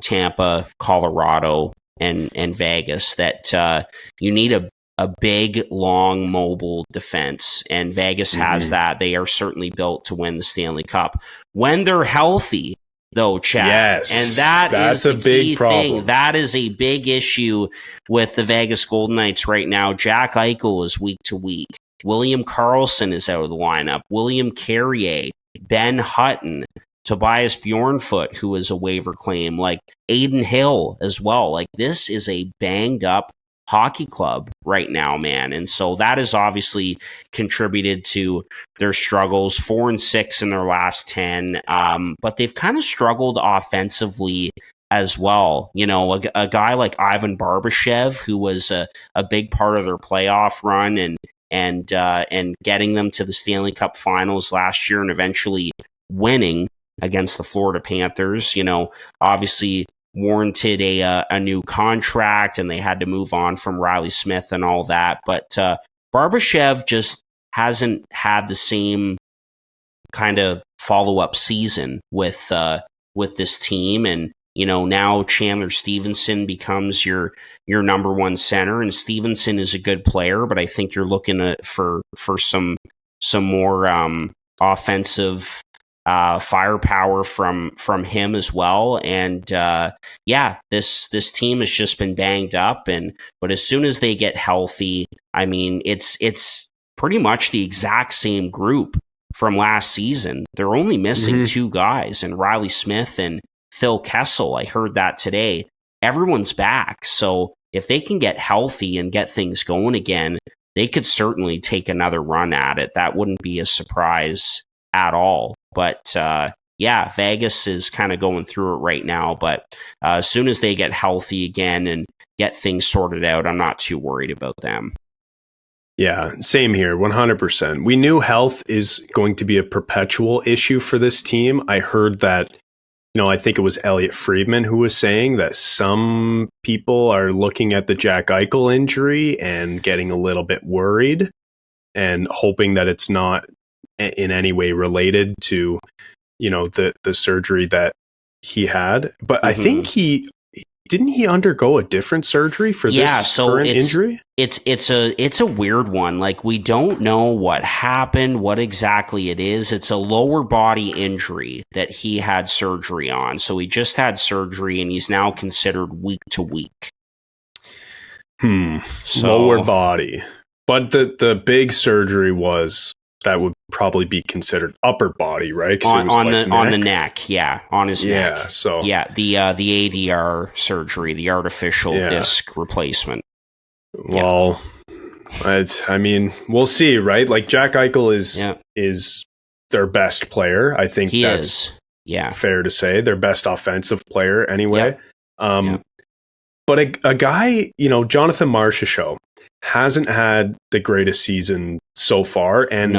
Tampa, Colorado, and Vegas, that you need a big, long, mobile defense. And Vegas has that. They are certainly built to win the Stanley Cup. When they're healthy, though, Chad. Yes. And that's a big problem. That is a big issue with the Vegas Golden Knights right now. Jack Eichel is week to week. William Karlsson is out of the lineup. William Carrier, Ben Hutton, Tobias Bjornfoot, who is a waiver claim, Aiden Hill as well. This is a banged up hockey club right now, man. And so that has obviously contributed to their struggles. 4-6 in their last 10. But they've kind of struggled offensively as well. You know, a guy like Ivan Barbashev, who was a big part of their playoff run and getting them to the Stanley Cup Finals last year and eventually winning against the Florida Panthers, you know, obviously warranted a new contract, and they had to move on from Riley Smith and all that. But Barbashev just hasn't had the same kind of follow-up season with this team. And, you know, now Chandler Stevenson becomes your number one center, and Stevenson is a good player, but I think you're looking for some more offensive firepower from him as well. And this team has just been banged up, but as soon as they get healthy, I mean, it's pretty much the exact same group from last season. They're only missing two guys, and Riley Smith and Phil Kessel. I heard that today. Everyone's back. So if they can get healthy and get things going again, they could certainly take another run at it. That wouldn't be a surprise at all. But Vegas is kind of going through it right now. But as soon as they get healthy again and get things sorted out, I'm not too worried about them. Yeah, same here, 100%. We knew health is going to be a perpetual issue for this team. I heard that, you know, I think it was Elliot Friedman who was saying that some people are looking at the Jack Eichel injury and getting a little bit worried and hoping that it's not in any way related to, you know, the surgery that he had. But I think he undergo a different surgery for this current injury? It's a weird one. Like, we don't know what happened, what exactly it is. It's a lower body injury that he had surgery on. So he just had surgery and he's now considered week to week. Lower body. But the big surgery that would probably be considered upper body, right? On the neck, yeah, on his neck. Yeah, so the ADR surgery, the artificial disc replacement. Well, I mean, we'll see, right? Like, Jack Eichel is their best player. I think that's fair to say. Their best offensive player, anyway. But a guy, you know, Jonathan Marchessault hasn't had the greatest season so far. And,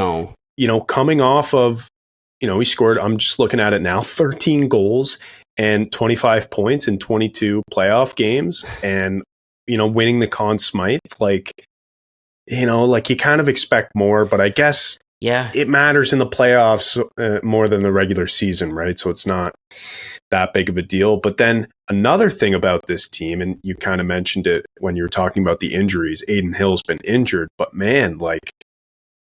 you know, coming off of, you know, he scored, I'm just looking at it now, 13 goals and 25 points in 22 playoff games and, you know, winning the Conn Smythe. Like, you know, like, you kind of expect more, but I guess it matters in the playoffs more than the regular season, right? So it's not that big of a deal. But then another thing about this team, and you kind of mentioned it when you were talking about the injuries, Aiden Hill's been injured, but man, like,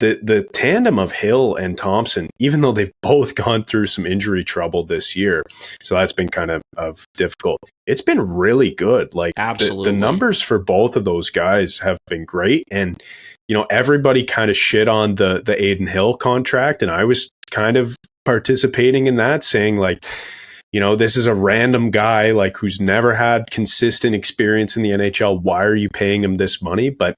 the tandem of Hill and Thompson, even though they've both gone through some injury trouble this year, so that's been kind of difficult. It's been really good. Like, absolutely, the numbers for both of those guys have been great. And, you know, everybody kind of shit on the Aiden Hill contract, and I was kind of participating in that, saying, like, you know, this is a random guy, like, who's never had consistent experience in the NHL. Why are you paying him this money? But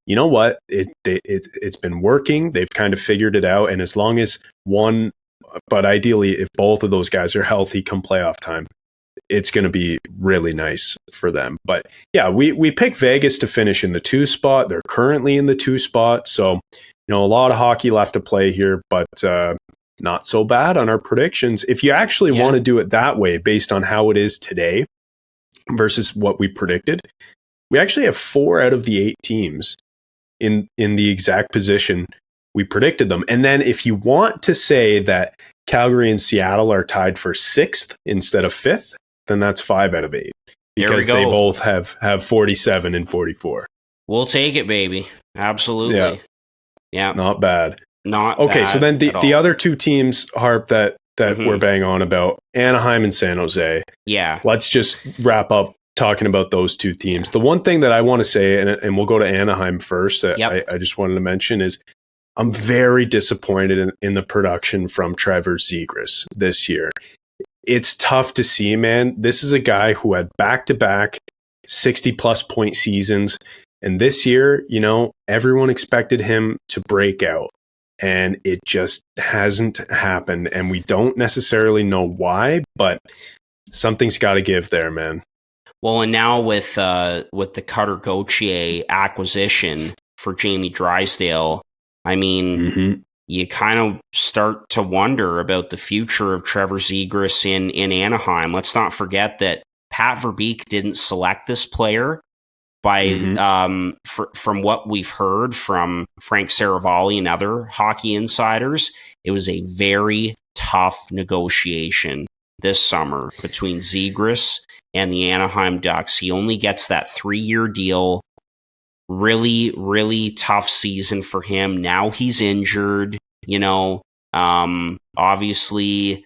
you know what? It's been working. They've kind of figured it out. And as long as one, but ideally, if both of those guys are healthy come playoff time, it's going to be really nice for them. But yeah, we picked Vegas to finish in the 2 spot. They're currently in the 2 spot. So, you know, a lot of hockey left to play here, but not so bad on our predictions. If you actually want to do it that way, based on how it is today versus what we predicted, we actually have 4 out of the 8 teams in the exact position we predicted them. And then if you want to say that Calgary and Seattle are tied for 6th instead of 5th, then that's 5 out of 8. Because they both have 47 and 44. We'll take it, baby. Absolutely. Yeah. Not bad. Not okay, bad so then the other 2 teams, Harp, that we're bang on about, Anaheim and San Jose. Yeah. Let's just wrap up talking about those 2 teams. The one thing that I want to say, and we'll go to Anaheim first, that I just wanted to mention is I'm very disappointed in the production from Trevor Zegras this year. It's tough to see, man. This is a guy who had back-to-back 60-plus point seasons. And this year, everyone expected him to break out, and it just hasn't happened. And we don't necessarily know why, but something's got to give there, man. Well, and now with the Cutter Gauthier acquisition for Jamie Drysdale, I mean, you kind of start to wonder about the future of Trevor Zegras in Anaheim. Let's not forget that Pat Verbeek didn't select this player. From what we've heard from Frank Saravalli and other hockey insiders, it was a very tough negotiation this summer between Zegras and the Anaheim Ducks. He only gets that 3-year deal. Really, really tough season for him. Now he's injured, obviously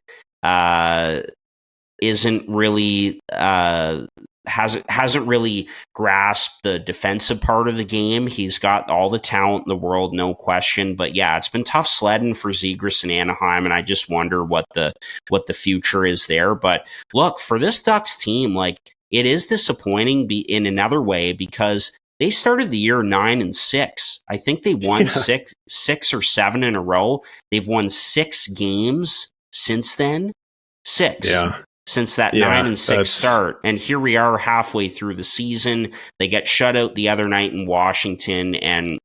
isn't really hasn't really grasped the defensive part of the game. He's got all the talent in the world, no question. But yeah, it's been tough sledding for Zegras in Anaheim, and I just wonder what the future is there. But look, for this Ducks team, like, it is disappointing in another way because they started the year 9-6. I think they won six or 7 in a row. They've won 6 games since then. 6. Yeah. Since that 9-6 start. And here we are halfway through the season. They get shut out the other night in Washington. And,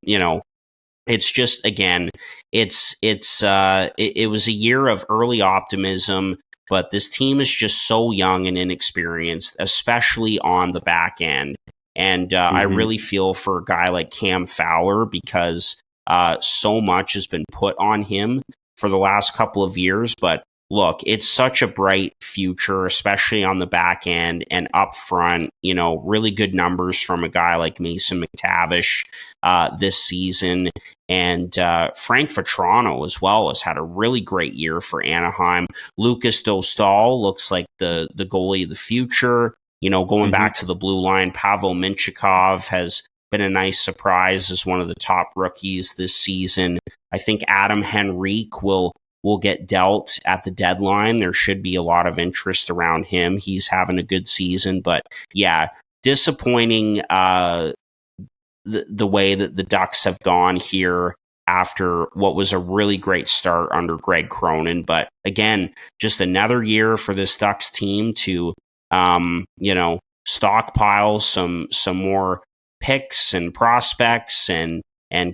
it's just, again, it was a year of early optimism, but this team is just so young and inexperienced, especially on the back end. And I really feel for a guy like Cam Fowler because so much has been put on him for the last couple of years. But look, it's such a bright future, especially on the back end and up front. Really good numbers from a guy like Mason McTavish this season. And Frank Vatrano as well has had a really great year for Anaheim. Lucas Dostal looks like the goalie of the future. Going back to the blue line, Pavel Minchikov has been a nice surprise as one of the top rookies this season. I think Adam Henrique will get dealt at the deadline. There should be a lot of interest around him. He's having a good season, but yeah, disappointing the way that the Ducks have gone here after what was a really great start under Greg Cronin. But again, just another year for this Ducks team to stockpile some more picks and prospects and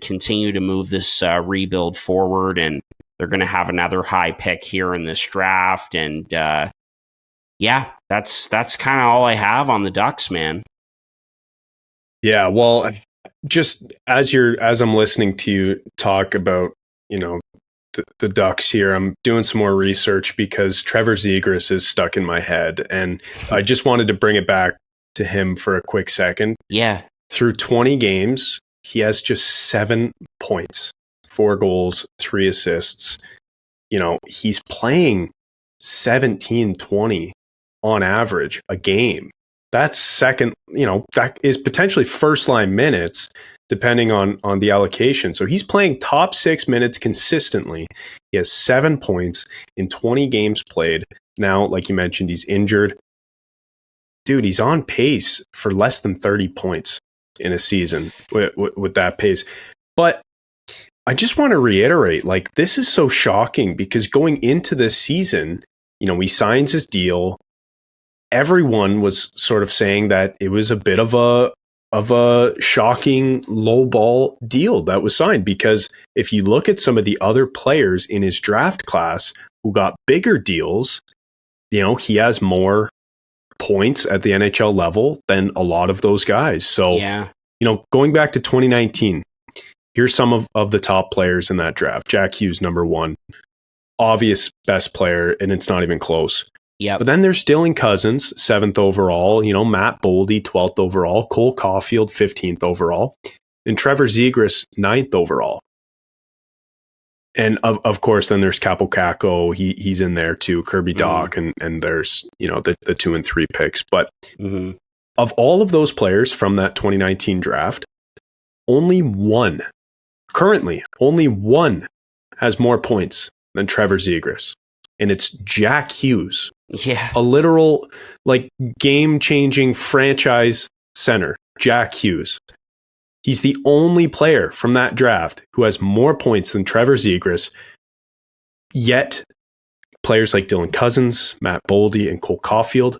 continue to move this rebuild forward. And they're going to have another high pick here in this draft. And that's kind of all I have on the Ducks, man. Yeah, well, just as I'm listening to you talk about, the Ducks here, I'm doing some more research because Trevor Zegras is stuck in my head, and I just wanted to bring it back to him for a quick second. Yeah. Through 20 games, he has just 7 points, 4 goals, 3 assists. He's playing 17-20 on average a game. That's second, that is potentially first line minutes depending on the allocation. So he's playing top 6 minutes consistently. He has 7 points in 20 games played. Now, like you mentioned, he's injured. Dude, he's on pace for less than 30 points in a season with that pace. But I just want to reiterate, this is so shocking because going into this season, he signs his deal. Everyone was sort of saying that it was a bit of a shocking low ball deal that was signed, because if you look at some of the other players in his draft class who got bigger deals, he has more points at the NHL level than a lot of those guys. So, going back to 2019, here's some of the top players in that draft. Jack Hughes, number 1, obvious best player, and it's not even close. Yeah. But then there's Dylan Cousins, 7th overall, Matt Boldy, 12th overall, Cole Caulfield, 15th overall, and Trevor Zegras, 9th overall. And of course, then there's Capo Caco, he's in there too, Kirby Doc, and there's, the 2 and 3 picks. But of all of those players from that 2019 draft, only one has more points than Trevor Zegras. And it's Jack Hughes. Yeah. A literal, game-changing franchise center, Jack Hughes. He's the only player from that draft who has more points than Trevor Zegras. Yet, players like Dylan Cousins, Matt Boldy, and Cole Caulfield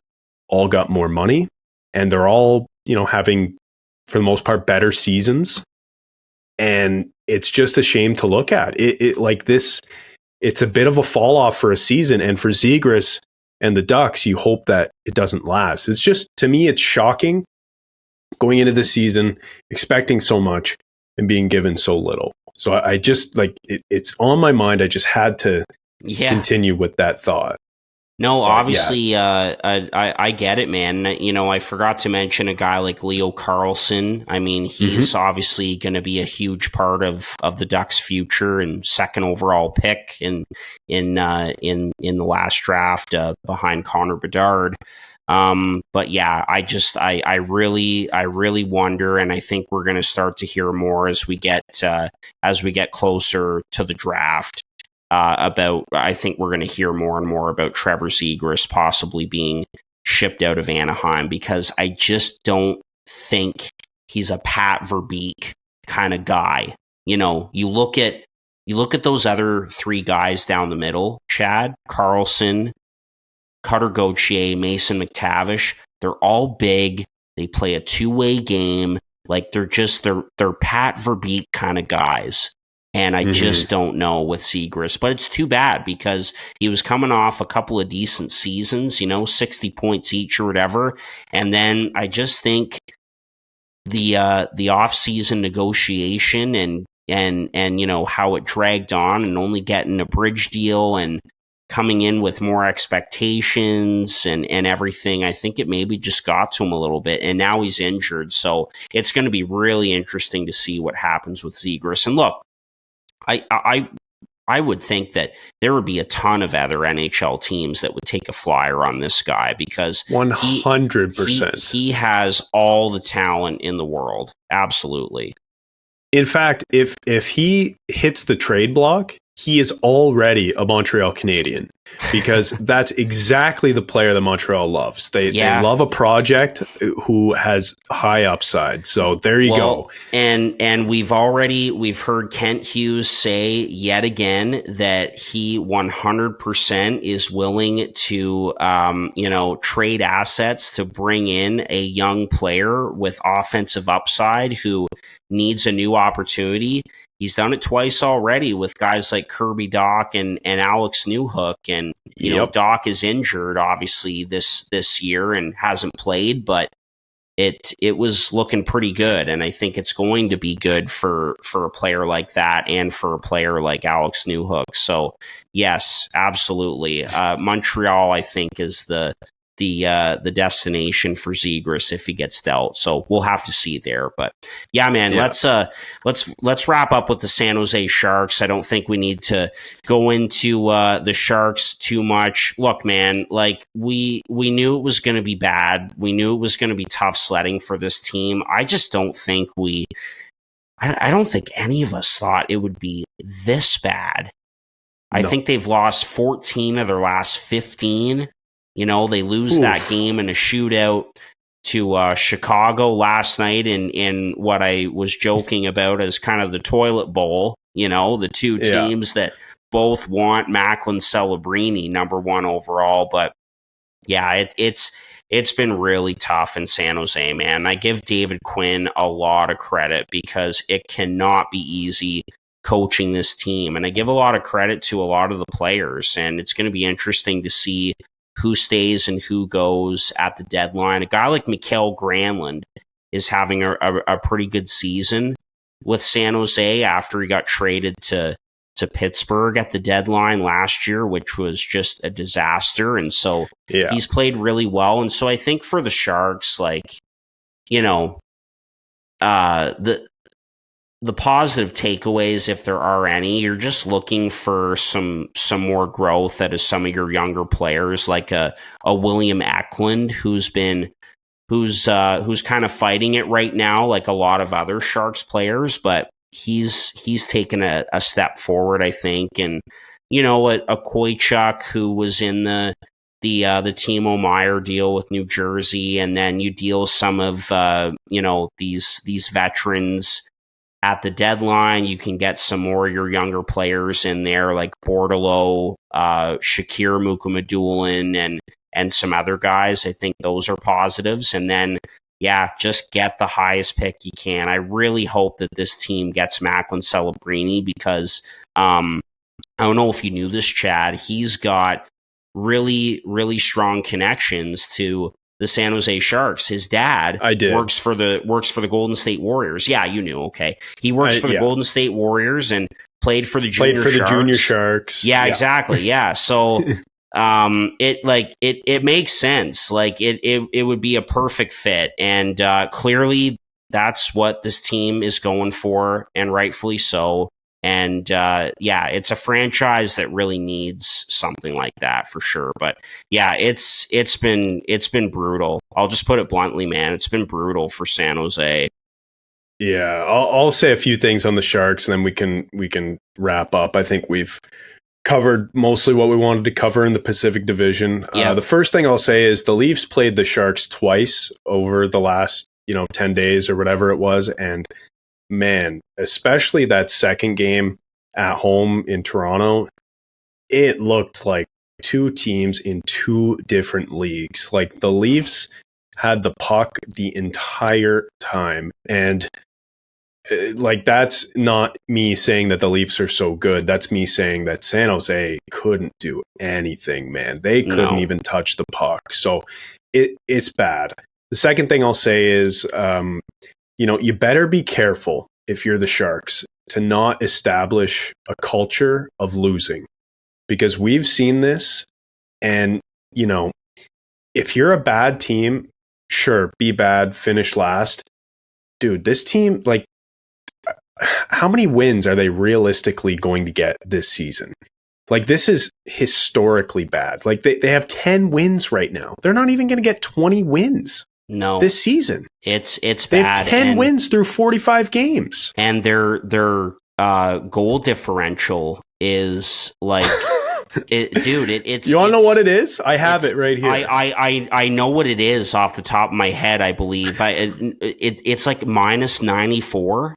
all got more money, and they're all, having, for the most part, better seasons. And it's just a shame to look at. It's a bit of a fall off for a season, and for Zegras and the Ducks, you hope that it doesn't last. It's just, to me, it's shocking going into the season, expecting so much and being given so little. So I just it's on my mind. I just had to continue with that thought. No, obviously, I get it, man. I forgot to mention a guy like Leo Carlsson. I mean, he's obviously going to be a huge part of the Ducks' future and second overall pick in the last draft behind Connor Bedard. But yeah, I really wonder, and I think we're going to start to hear more as we get closer to the draft. I think we're going to hear more and more about Trevor Zegras possibly being shipped out of Anaheim, because I just don't think he's a Pat Verbeek kind of guy. You look at those other three guys down the middle: Chad, Carlson, Cutter Gauthier, Mason McTavish. They're all big. They play a two-way game. Like they're Pat Verbeek kind of guys. And I just don't know with Zegras. But it's too bad, because he was coming off a couple of decent seasons, 60 points each or whatever. And then I just think the off-season negotiation and how it dragged on, and only getting a bridge deal and coming in with more expectations and everything, I think it maybe just got to him a little bit. And now he's injured. So it's going to be really interesting to see what happens with Zegras. And look, I would think that there would be a ton of other NHL teams that would take a flyer on this guy, because 100%. He has all the talent in the world. Absolutely. In fact, if he hits the trade block, he is already a Montreal Canadian, because that's exactly the player that Montreal loves. They love a project who has high upside. So there you go. And we've heard Kent Hughes say yet again that he 100% is willing to trade assets to bring in a young player with offensive upside who needs a new opportunity. He's done it twice already with guys like Kirby Dach and Alex Newhook. And, Dach is injured, obviously, this year and hasn't played, but it was looking pretty good. And I think it's going to be good for a player like that and for a player like Alex Newhook. So, yes, absolutely. Montreal, I think, is the destination for Zegras if he gets dealt. So we'll have to see there. But yeah, man, let's wrap up with the San Jose Sharks. I don't think we need to go into the Sharks too much. Look, man, like we knew it was going to be bad. We knew it was going to be tough sledding for this team. I just don't think I don't think any of us thought it would be this bad. I think they've lost 14 of their last 15. They lose that game in a shootout to Chicago last night in what I was joking about as kind of the toilet bowl, the two teams that both want Macklin Celebrini number one overall. But yeah, it's been really tough in San Jose, man. I give David Quinn a lot of credit, because it cannot be easy coaching this team. And I give a lot of credit to a lot of the players, and it's going to be interesting to see who stays and who goes at the deadline. A guy like Mikael Granlund is having a pretty good season with San Jose after he got traded to Pittsburgh at the deadline last year, which was just a disaster. And so he's played really well. And so I think for the Sharks, the positive takeaways, if there are any, you're just looking for some more growth out of some of your younger players, like a William Eklund, who's kind of fighting it right now, like a lot of other Sharks players, but he's taken a step forward, I think. And a Koychuk, who was in the the Timo Meier deal with New Jersey, and then you deal some of these veterans at the deadline. You can get some more of your younger players in there, like Bordeleau, Shakir Mukhamadullin, and some other guys. I think those are positives. And then, just get the highest pick you can. I really hope that this team gets Macklin Celebrini because I don't know if you knew this, Chad. He's got really, really strong connections to the San Jose Sharks. His dad works for the Golden State Warriors. Yeah, you knew. Okay, he works for the Golden State Warriors and played for the Junior Sharks. Yeah, exactly. Yeah, so it makes sense. Like it would be a perfect fit, and clearly that's what this team is going for, and rightfully so. And it's a franchise that really needs something like that for sure. But it's been brutal. I'll just put it bluntly, man. It's been brutal for San Jose. Yeah, I'll say a few things on the Sharks, and then we can wrap up. I think we've covered mostly what we wanted to cover in the Pacific Division. The first thing I'll say is the Leafs played the Sharks twice over the last 10 days or whatever it was, and man, especially that second game at home in Toronto, it looked like two teams in two different leagues. Like the Leafs had the puck the entire time. And that's not me saying that the Leafs are so good. That's me saying that San Jose couldn't do anything, man. They couldn't even touch the puck. So it's bad. The second thing I'll say is, you better be careful if you're the Sharks to not establish a culture of losing, because we've seen this. And, if you're a bad team, sure, be bad, finish last. Dude, this team, how many wins are they realistically going to get this season? This is historically bad. They have 10 wins right now. They're not even going to get 20 wins. No, this season it's they bad. Have 10 wins through 45 games, and their goal differential is it's. You want to know what it is? I have it right here. I know what it is off the top of my head. I believe it's like minus 94.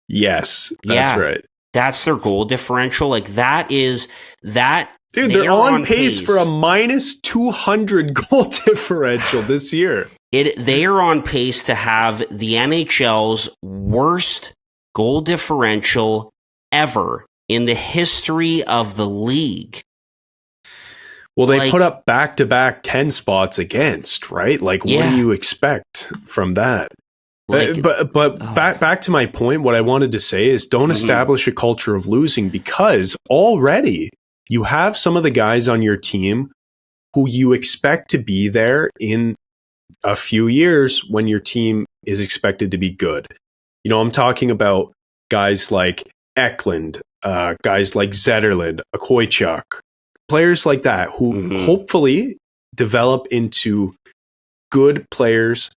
Yes, that's right. That's their goal differential. That is that. Dude, they're on pace for a minus 200 goal differential this year. They are on pace to have the NHL's worst goal differential ever in the history of the league. Well, they put up back-to-back 10 spots against, right? What do you expect from that? But back to my point, what I wanted to say is don't establish a culture of losing, because already you have some of the guys on your team who you expect to be there in a few years when your team is expected to be good. I'm talking about guys like Eklund, guys like Zetterlund, Koychuk, players like that who hopefully develop into good players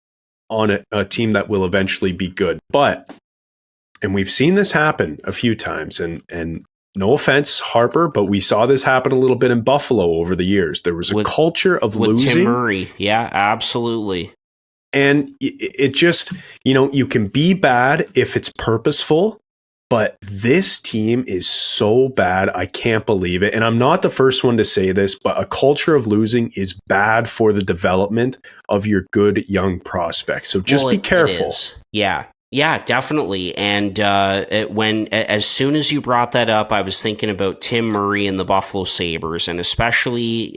on a team that will eventually be good. And we've seen this happen a few times, and no offense, Harper, but we saw this happen a little bit in Buffalo over the years. There was a culture of losing. Tim Murray. Yeah, absolutely. And it just, you can be bad if it's purposeful, but this team is so bad. I can't believe it. And I'm not the first one to say this, but a culture of losing is bad for the development of your good young prospects. So just be careful. Yeah, definitely. And as soon as you brought that up, I was thinking about Tim Murray and the Buffalo Sabres, and especially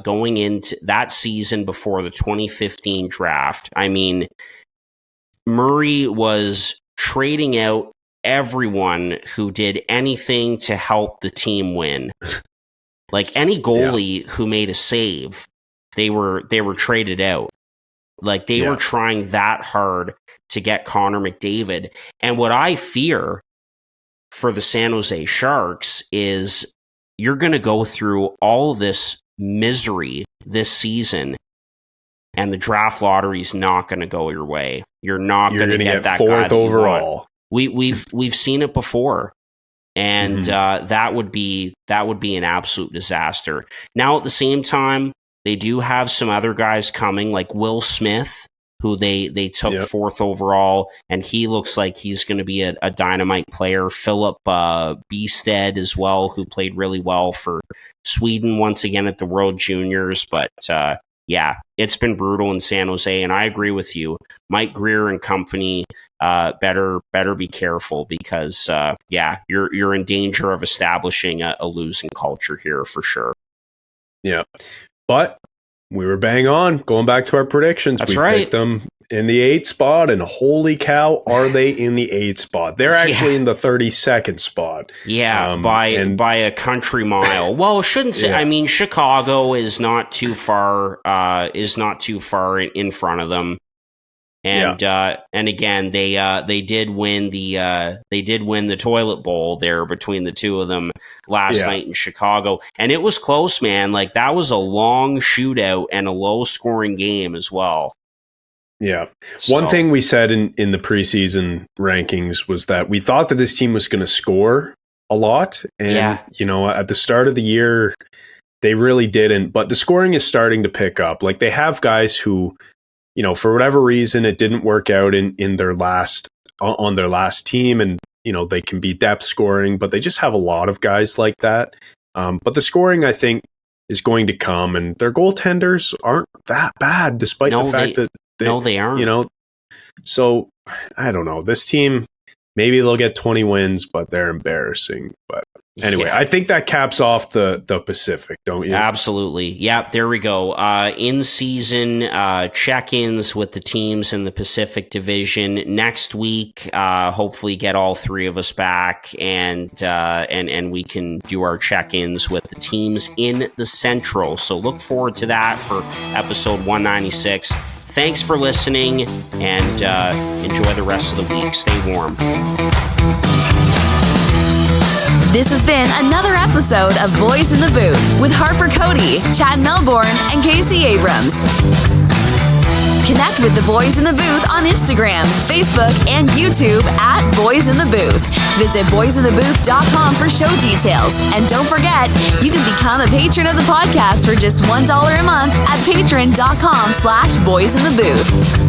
going into that season before the 2015 draft. I mean, Murray was trading out everyone who did anything to help the team win. Any goalie who made a save, they were traded out. They were trying that hard to get Connor McDavid. And what I fear for the San Jose Sharks is you're going to go through all this misery this season, and the draft lottery is not going to go your way. You're not going to get that fourth overall. We've seen it before, and that would be an absolute disaster. Now, at the same time, They do have some other guys coming, like Will Smith, who they took 4th overall, and he looks like he's going to be a dynamite player. Philip Bestead as well, who played really well for Sweden once again at the World Juniors. But yeah, it's been brutal in San Jose, and I agree with you. Mike Greer and company better be careful, because you're in danger of establishing a losing culture here for sure. Yeah, but we were bang on. Going back to our predictions, That's we right. picked them in the 8th spot, and holy cow, are they in the 8th spot? They're actually in the 32nd spot. Yeah, by a country mile. Well, shouldn't say. I mean, Chicago is not too far. In front of them. And and again, they did win the toilet bowl there between the two of them last night in Chicago, and it was close, man. Like, that was a long shootout and a low scoring game as well. Yeah. So, one thing we said in the preseason rankings was that we thought that this team was going to score a lot, and you know, at the start of the year they really didn't, but the scoring is starting to pick up. Like, they have guys who, you know, for whatever reason, it didn't work out on their last team, and you know, they can be depth scoring, but they just have a lot of guys like that. But the scoring, I think, is going to come, and their goaltenders aren't that bad, despite the fact that they aren't. You know, so I don't know. This team, maybe they'll get 20 wins, but they're embarrassing. But anyway, I think that caps off the Pacific, don't you? Absolutely. Yep, there we go. In-season check-ins with the teams in the Pacific Division. Next week, hopefully get all 3 of us back, and we can do our check-ins with the teams in the Central. So look forward to that for episode 196. Thanks for listening, and enjoy the rest of the week. Stay warm. This has been another episode of Boys in the Booth with Harper Cody, Chad Melbourne, and Casey Abrams. Connect with the Boys in the Booth on Instagram, Facebook, and YouTube at Boys in the Booth. Visit boysinthebooth.com for show details. And don't forget, you can become a patron of the podcast for just $1 a month at patreon.com/boysinthebooth.